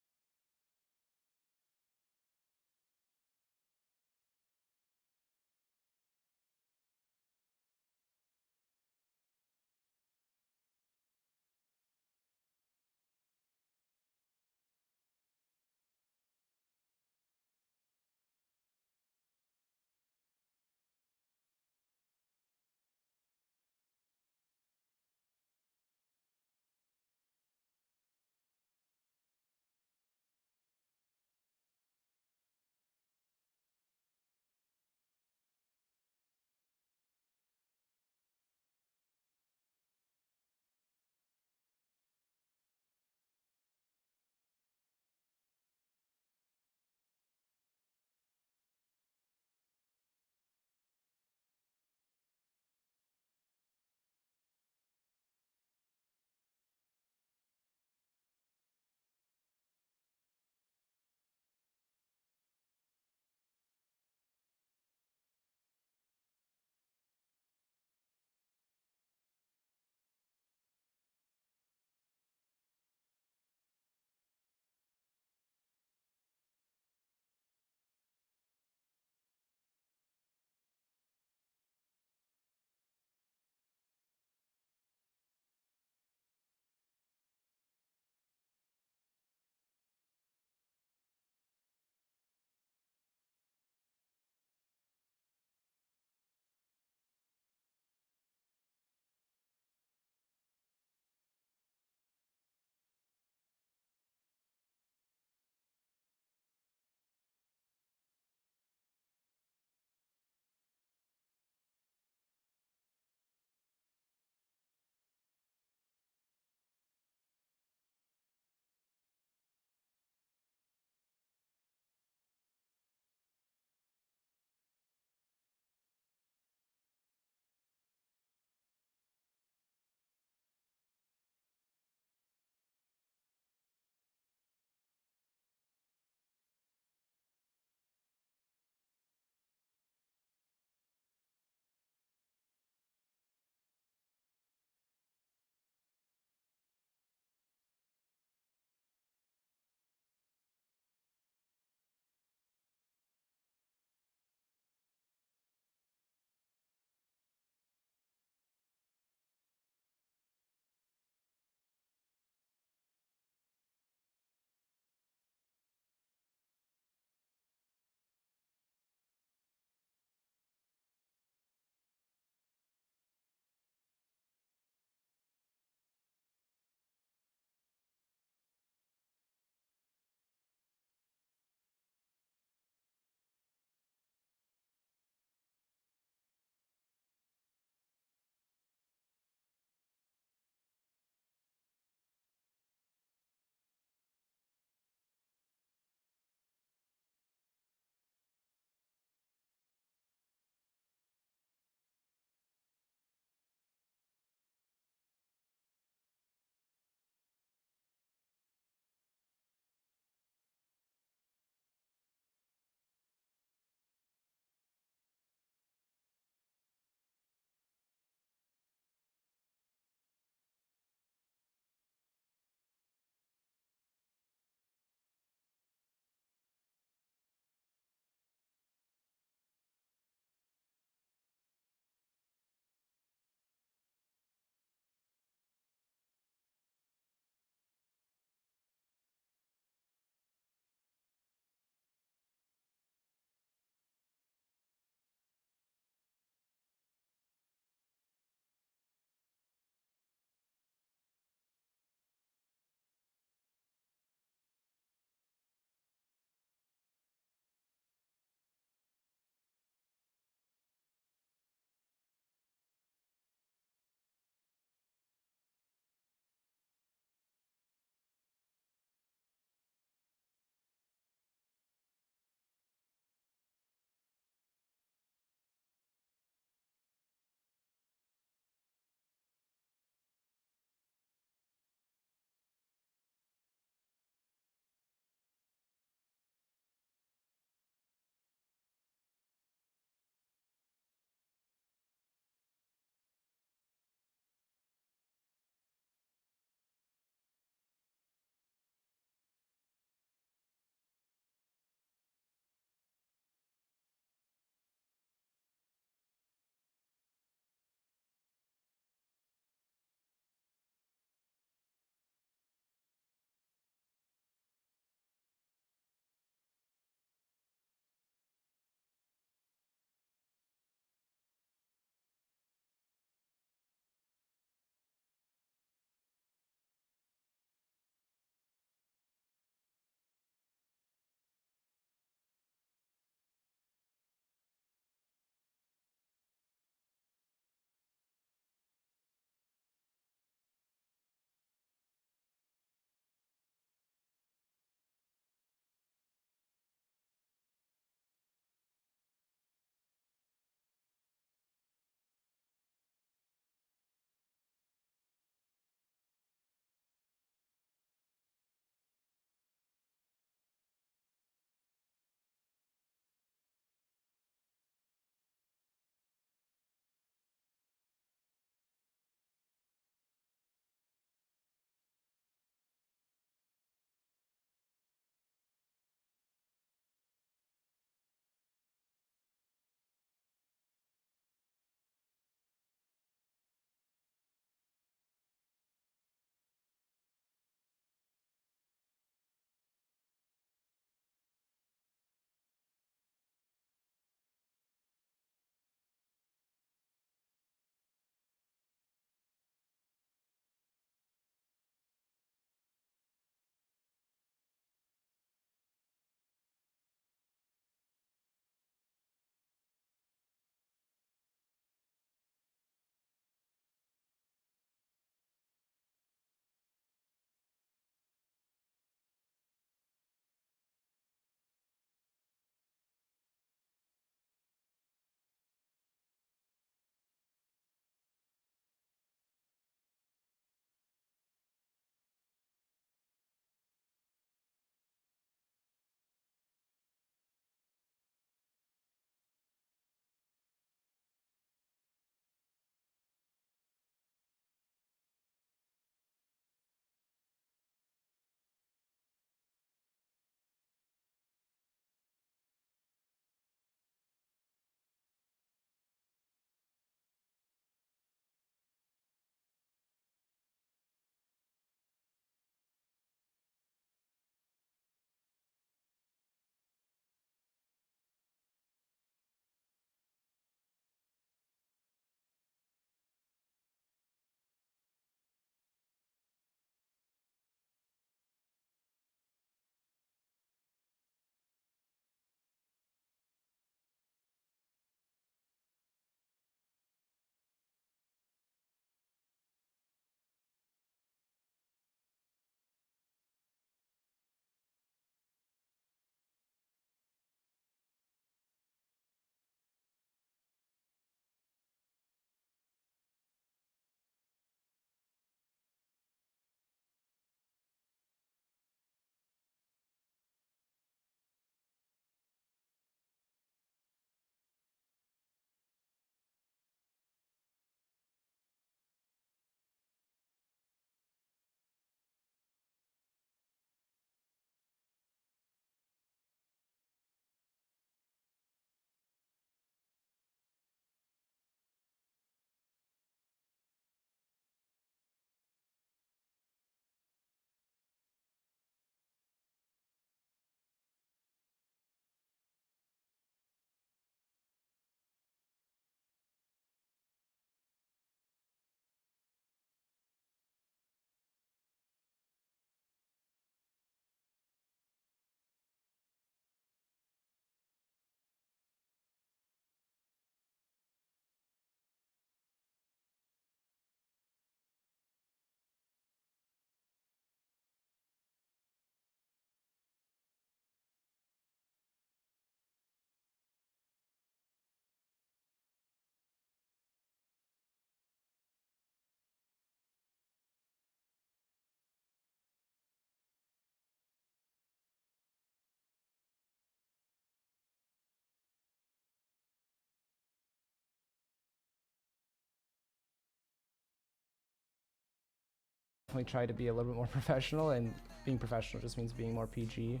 definitely try to be a little bit more professional, and being professional just means being more PG.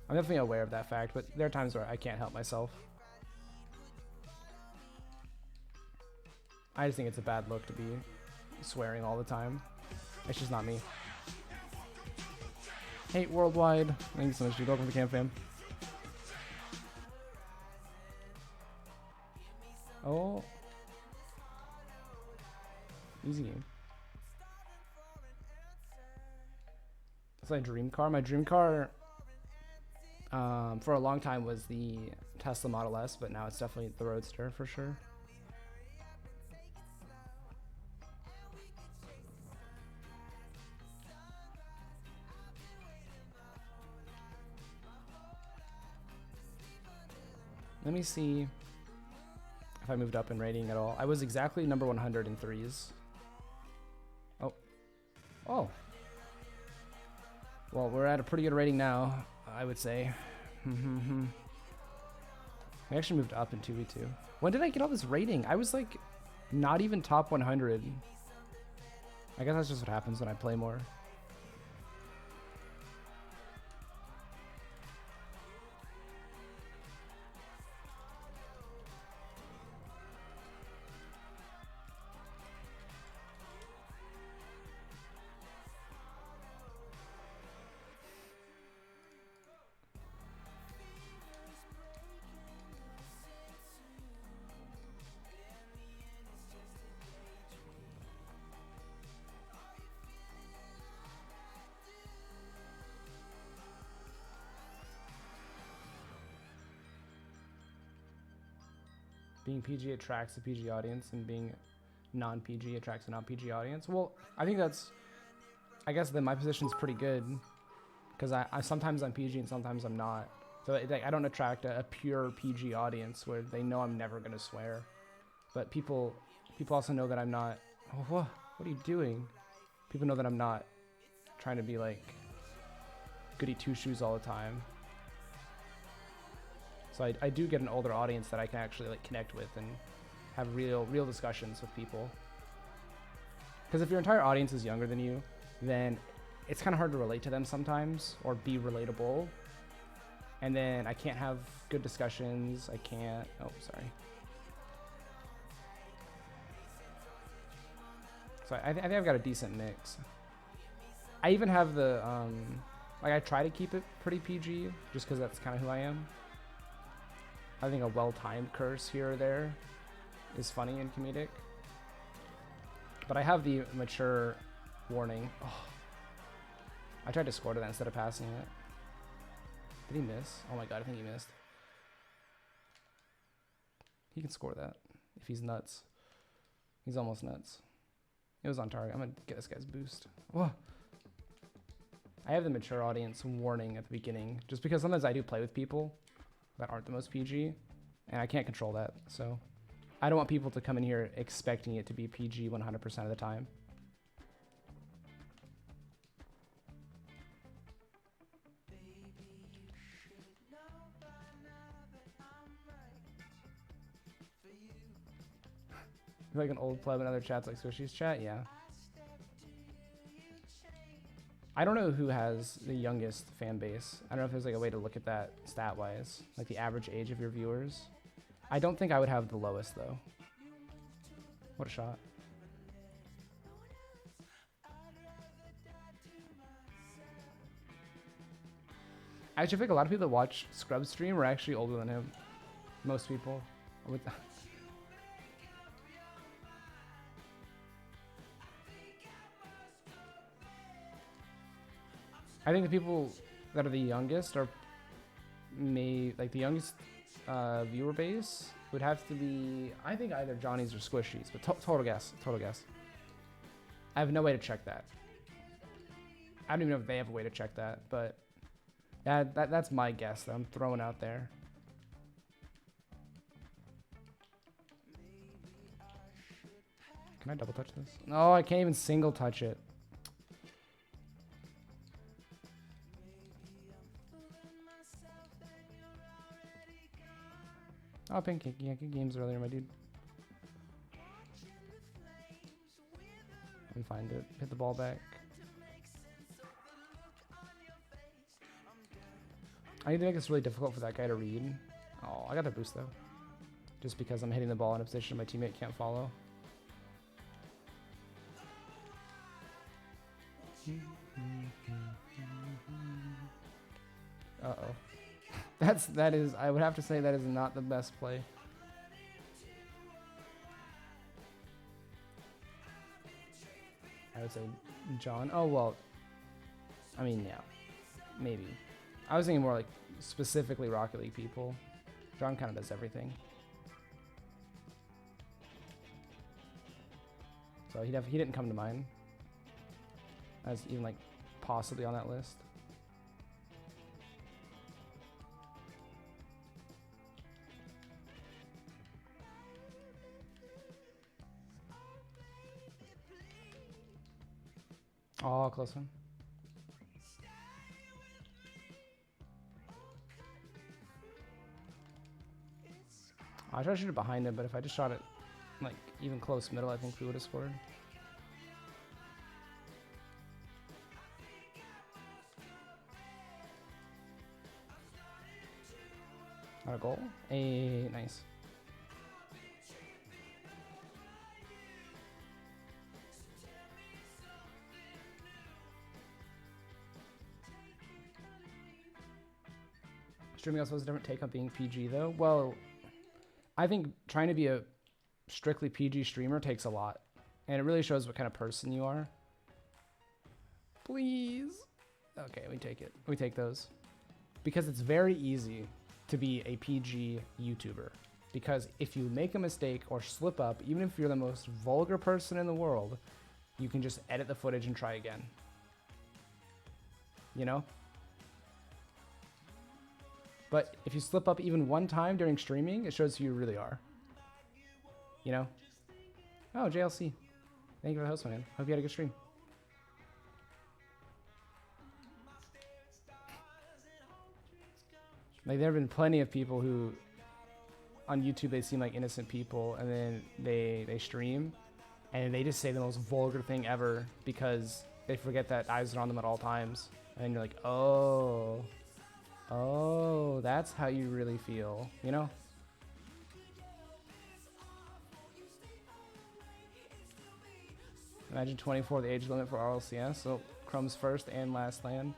I'm definitely aware of that fact, but there are times where I can't help myself. I just think it's a bad look to be swearing all the time. It's just not me. Hate worldwide. Thank you so much, dude. Welcome to the camp, fam. Oh. Easy game. It's my dream car. My dream car for a long time was the Tesla Model S, but now it's definitely the Roadster for sure. Let me see if I moved up in rating at all. I was exactly number 100 in threes. Oh. Oh. Well, we're at a pretty good rating now, I would say. I actually moved up in 2v2. When did I get all this rating? I was like not even top 100. I guess that's just what happens when I play more. Being PG attracts a PG audience, and being non-PG attracts a non-PG audience. Well, I think that's, I guess then my position's pretty good, because I sometimes I'm PG and sometimes I'm not. So I don't attract a pure PG audience where they know I'm never gonna swear, but people also know that I'm not. Oh, what are you doing? People know that I'm not trying to be like goody two shoes all the time. So I do get an older audience that I can actually like connect with and have real discussions with people. Because if your entire audience is younger than you, then it's kind of hard to relate to them sometimes or be relatable. And then I can't have good discussions. I can't. Oh, sorry. So I think I've got a decent mix. I even have the like I try to keep it pretty PG just because that's kind of who I am. I think a well-timed curse here or there is funny and comedic. But I have the mature warning. Oh. I tried to score to that instead of passing it. Did he miss? Oh my god, I think he missed. He can score that if he's nuts. He's almost nuts. It was on target. I'm gonna get this guy's boost. Whoa. I have the mature audience warning at the beginning, just because sometimes I do play with people that aren't the most PG, and I can't control that. So I don't want people to come in here expecting it to be PG 100% of the time. Like an old pleb in other chats like Squishy's chat, yeah. I don't know who has the youngest fan base. I don't know if there's like a way to look at that stat-wise, like the average age of your viewers. I don't think I would have the lowest though. What a shot. Actually, I think a lot of people that watch Scrub stream are actually older than him. Most people. I think the people that are the youngest are like the youngest viewer base would have to be, I think, either Johnny's or Squishy's, but total guess. I have no way to check that. I don't even know if they have a way to check that, but that's my guess that I'm throwing out there. Can I double touch this? No, I can't even single touch it. Oh, Pancake, yeah, good games earlier, my dude. can find it. Hit the ball back. I need to make this really difficult for that guy to read. Oh, I got the boost though. Just because I'm hitting the ball in a position my teammate can't follow. Uh-oh. That is, I would have to say that is not the best play. I would say John. Oh, well, I mean, yeah, maybe. I was thinking more like specifically Rocket League people. John kind of does everything. So he didn't come to mind as even like possibly on that list. Oh, close one. I tried to shoot it behind him, but if I just shot it like even close middle, I think we would have scored. Not a goal. Nice. Streaming also has a different take on being PG though. Well, I think trying to be a strictly PG streamer takes a lot, and it really shows what kind of person you are. Please. Okay, we take it. We take those. Because it's very easy to be a PG YouTuber. Because if you make a mistake or slip up, even if you're the most vulgar person in the world, you can just edit the footage and try again. You know? But if you slip up even one time during streaming, it shows who you really are. You know? Oh, JLC. Thank you for the host, man. Hope you had a good stream. Like, there have been plenty of people who, on YouTube, they seem like innocent people, and then they stream, and they just say the most vulgar thing ever because they forget that eyes are on them at all times. And you're like, oh, that's how you really feel, you know? Imagine 24, the age limit for RLCS, so Chrome's first and last land.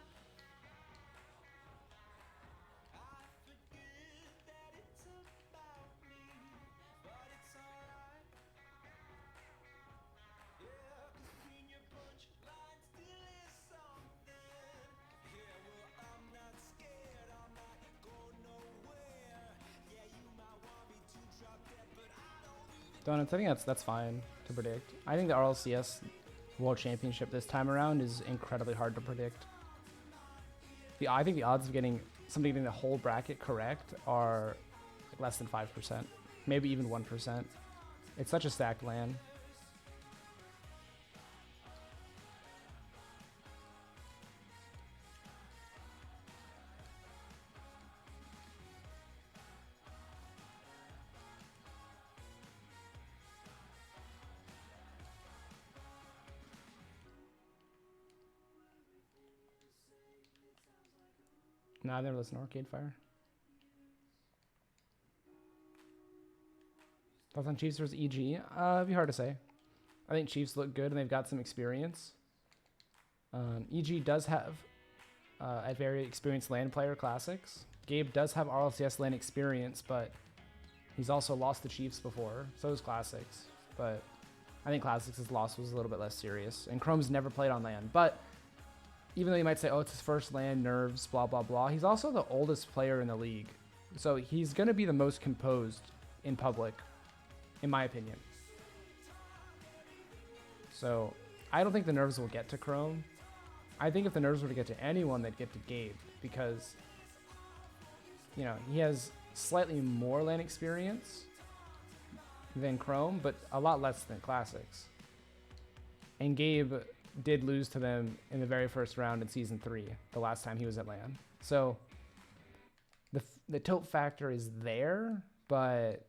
Donuts, I think that's fine to predict. I think the RLCS World Championship this time around is incredibly hard to predict. I think the odds of somebody getting the whole bracket correct are like less than 5%, maybe even 1%. It's such a stacked land. Nah, I never listened to Arcade Fire. Thoughts on Chiefs versus EG? It'd be hard to say. I think Chiefs look good and they've got some experience. EG does have a very experienced LAN player, Classics. Gabe does have RLCS LAN experience, but he's also lost the Chiefs before. So does Classics. But I think Classics' loss was a little bit less serious. And Chrome's never played on LAN. But even though you might say, oh, it's his first LAN, nerves, blah, blah, blah, he's also the oldest player in the league. So he's going to be the most composed in public, in my opinion. So I don't think the nerves will get to Chrome. I think if the nerves were to get to anyone, they'd get to Gabe. Because, you know, he has slightly more LAN experience than Chrome, but a lot less than Classics. And Gabe did lose to them in the very first round in Season 3, the last time he was at LAN. So the tilt factor is there, but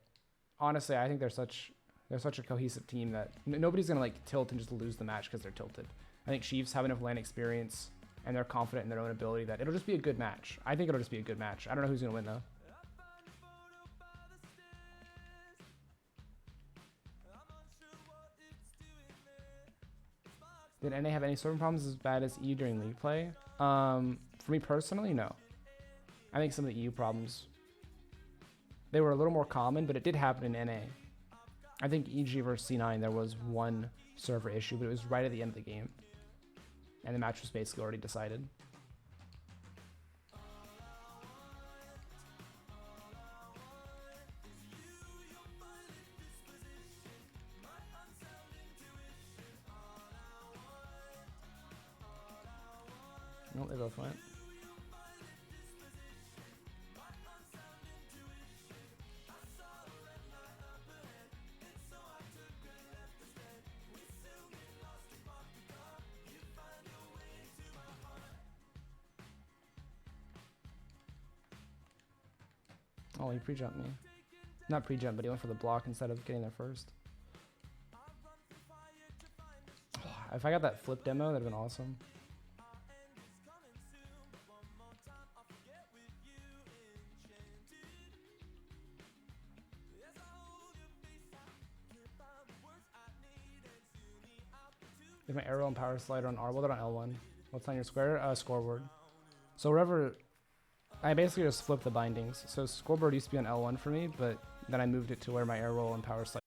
honestly, I think they're such They're such a cohesive team that nobody's gonna like tilt and just lose the match because they're tilted. I think Chiefs have enough LAN experience and they're confident in their own ability that it'll just be a good match. I think it'll just be a good match. I don't know who's gonna win though. Did NA have any serving problems as bad as EU during league play? For me personally, no. I think some of the EU problems, they were a little more common, but it did happen in NA. I think EG versus C9, there was one server issue, but it was right at the end of the game. And the match was basically already decided. Nope, they both went. Oh, he pre-jumped me. Not pre-jump, but he went for the block instead of getting there first. If I got that flip demo, that'd have been awesome. Is my arrow and power slider on R? Well, they're on L1. What's on your square? Scoreboard. So wherever, I basically just flipped the bindings. So scoreboard used to be on L1 for me, but then I moved it to where my arrow and power slider.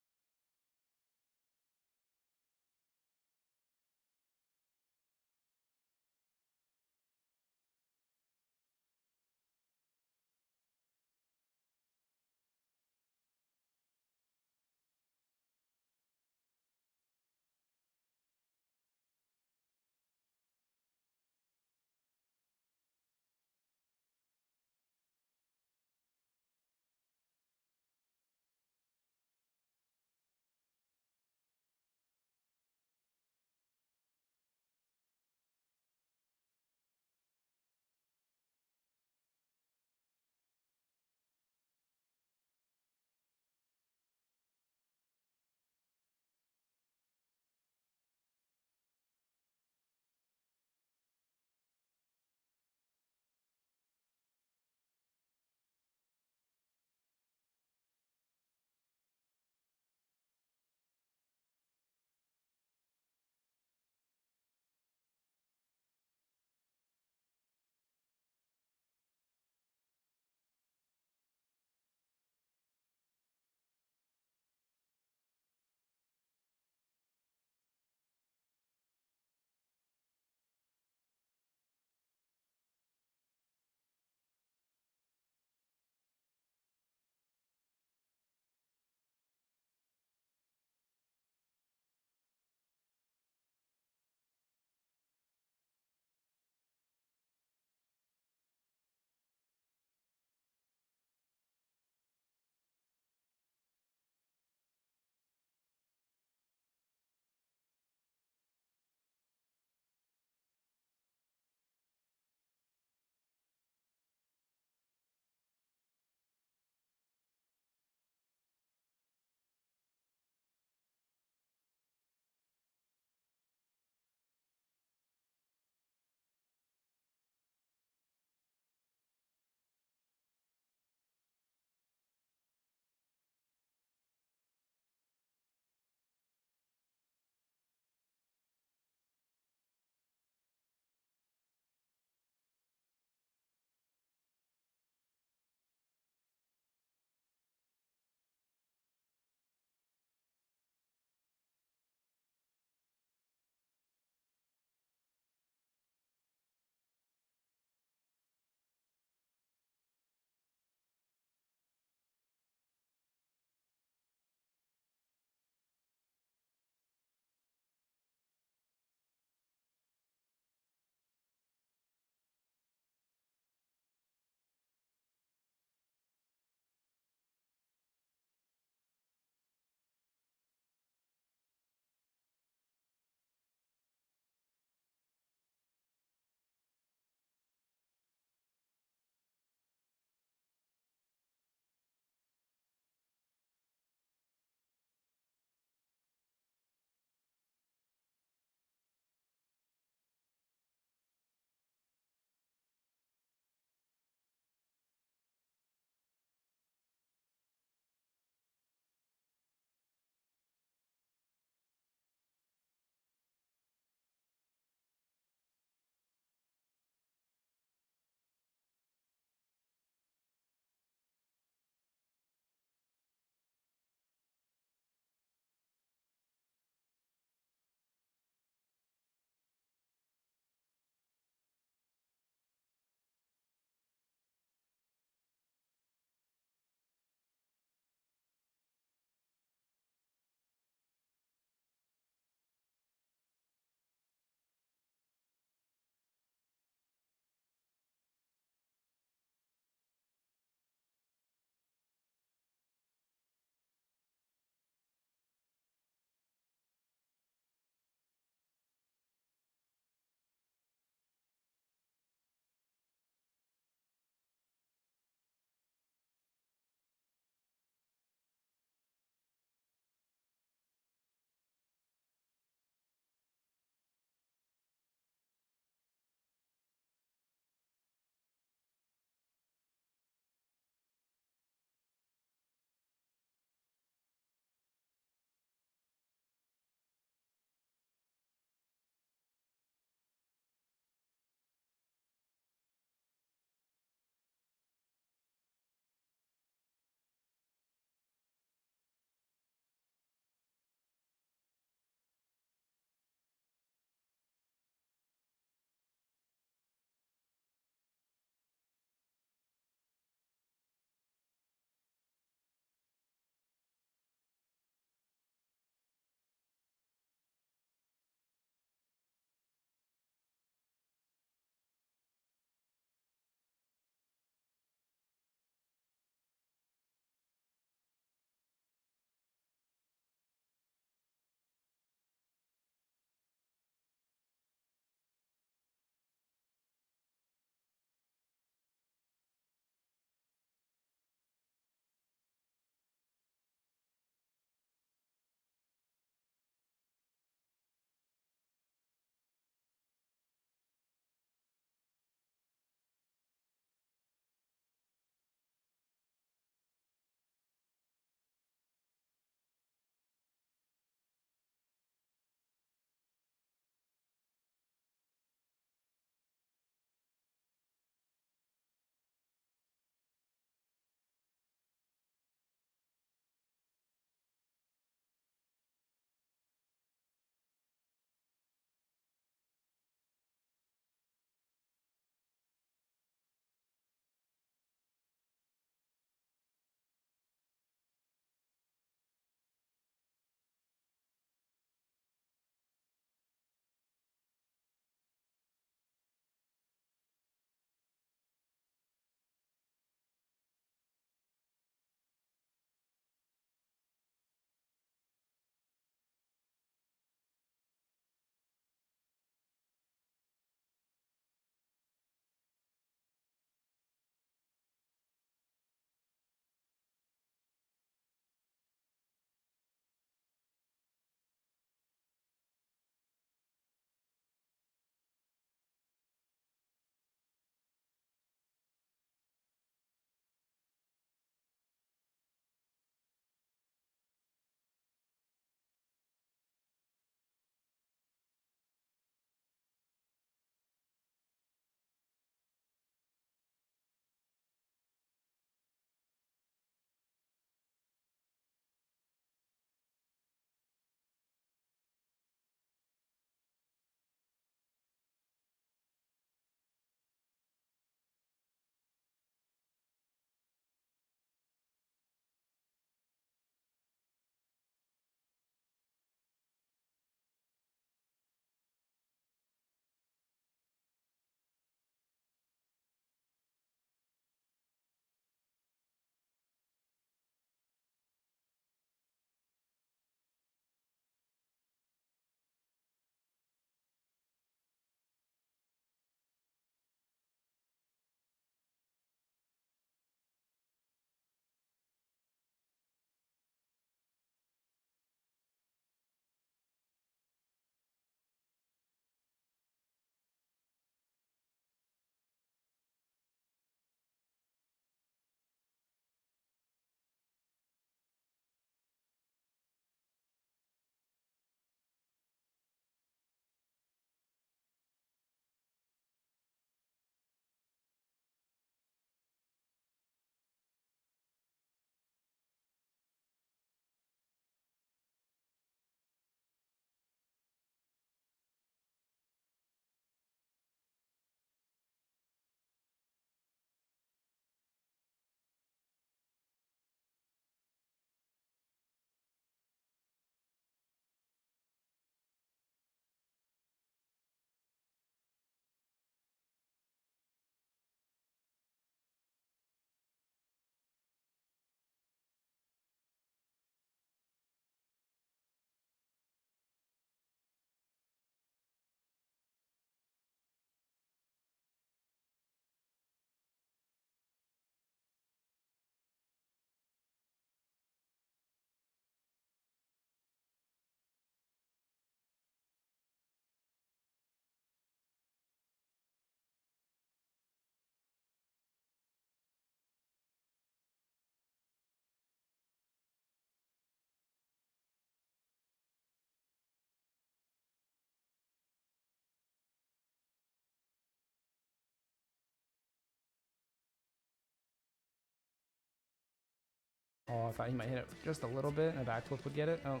Oh, I thought he might hit it just a little bit and a backflip would get it. Oh,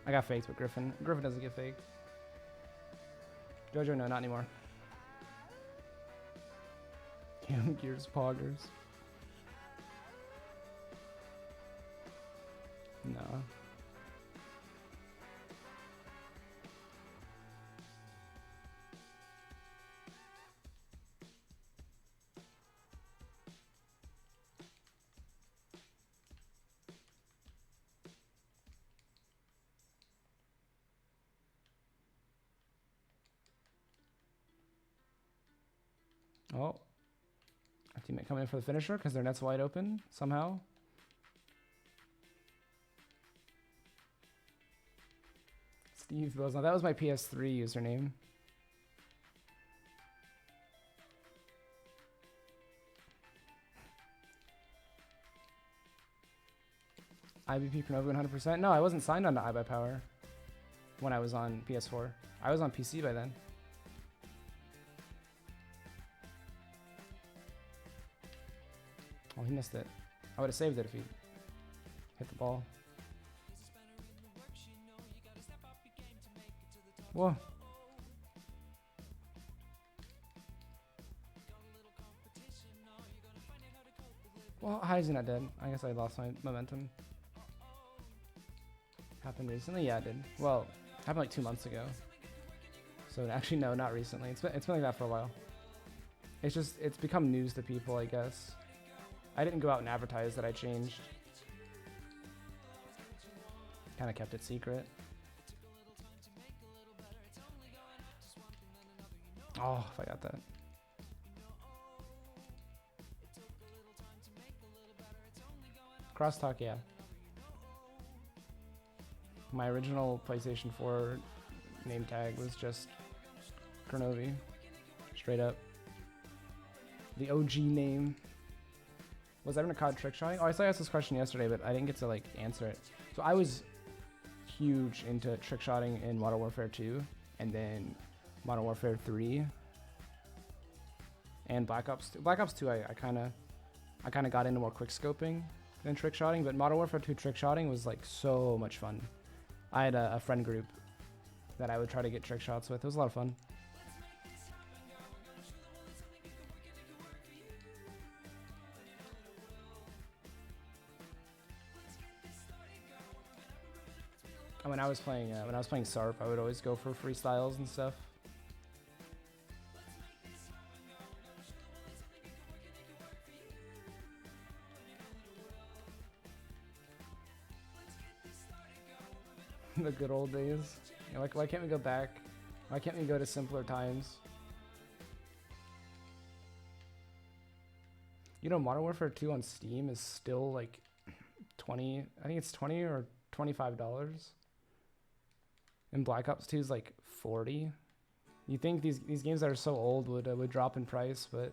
I got faked with Griffin. Griffin doesn't get faked. Jojo, no, not anymore. Gears poggers. No. Oh. Our teammate coming in for the finisher because their net's wide open somehow. Steve Bozon. That was my PS3 username. IBP Kronovi 100%. No, I wasn't signed on to iBuyPower when I was on PS4. I was on PC by then. Oh, he missed it. I would have saved it if he hit the ball. Whoa. Well, how is he not dead? I guess I lost my momentum. Happened recently? Yeah, it did. Well, happened like 2 months ago. So actually, no, not recently. It's been like that for a while. It's become news to people, I guess. I didn't go out and advertise that I changed. Kind of kept it secret. Oh, if I got that. Crosstalk, yeah. My original PlayStation 4 name tag was just Kronovi. Straight up. The OG name. Was ever in a COD trickshotting? Oh, I saw you asked this question yesterday, but I didn't get to like answer it. So I was huge into trickshotting in Modern Warfare 2, and then Modern Warfare 3, and Black Ops 2. Black Ops 2, I kind of got into more quick scoping than trickshotting, but Modern Warfare 2 trickshotting was like so much fun. I had a friend group that I would try to get trick shots with. It was a lot of fun. When I was playing SARP, I would always go for freestyles and stuff. The good old days. You know, why can't we go back? Why can't we go to simpler times? You know, Modern Warfare 2 on Steam is still like 20. I think it's 20 or $25. And Black Ops 2 is like 40. You think these games that are so old would drop in price, but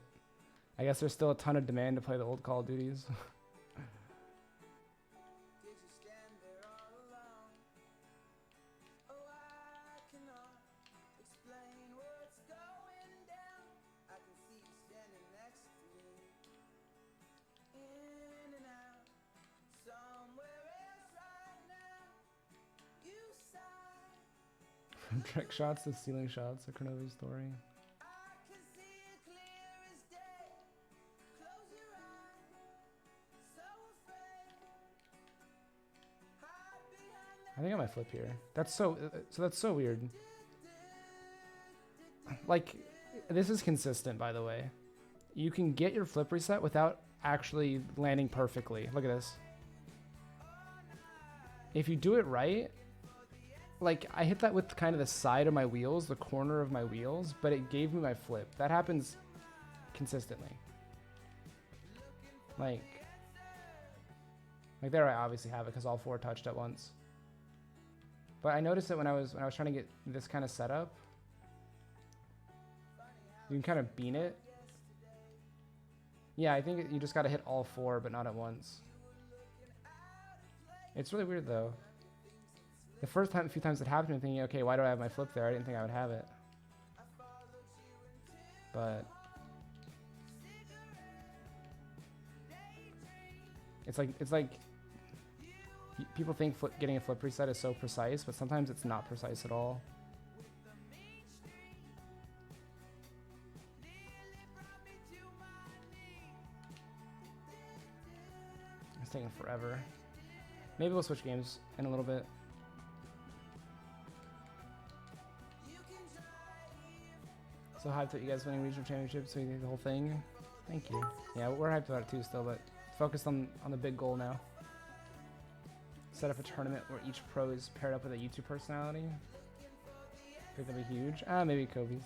I guess there's still a ton of demand to play the old Call of Duties. From trick shots to ceiling shots, a Kronovi story. I think I might flip here. That's so weird. Like, this is consistent, by the way. You can get your flip reset without actually landing perfectly. Look at this. If you do it right, like, I hit that with kind of the side of my wheels, the corner of my wheels, but it gave me my flip. That happens consistently. Like there I obviously have it because all four touched at once. But I noticed it when I was trying to get this kind of setup. You can kind of bean it. Yeah, I think you just got to hit all four, but not at once. It's really weird though. The first time, a few times it happened, I'm thinking, okay, why do I have my flip there? I didn't think I would have it. But it's like People think getting a flip reset is so precise, but sometimes it's not precise at all. It's taking forever. Maybe we'll switch games in a little bit. So hyped that you guys winning regional championships, so you did the whole thing. Thank you. Yeah, we're hyped about it too still, but focused on the big goal now. Set up a tournament where each pro is paired up with a YouTube personality. I think that'd be huge. Maybe Kobe's.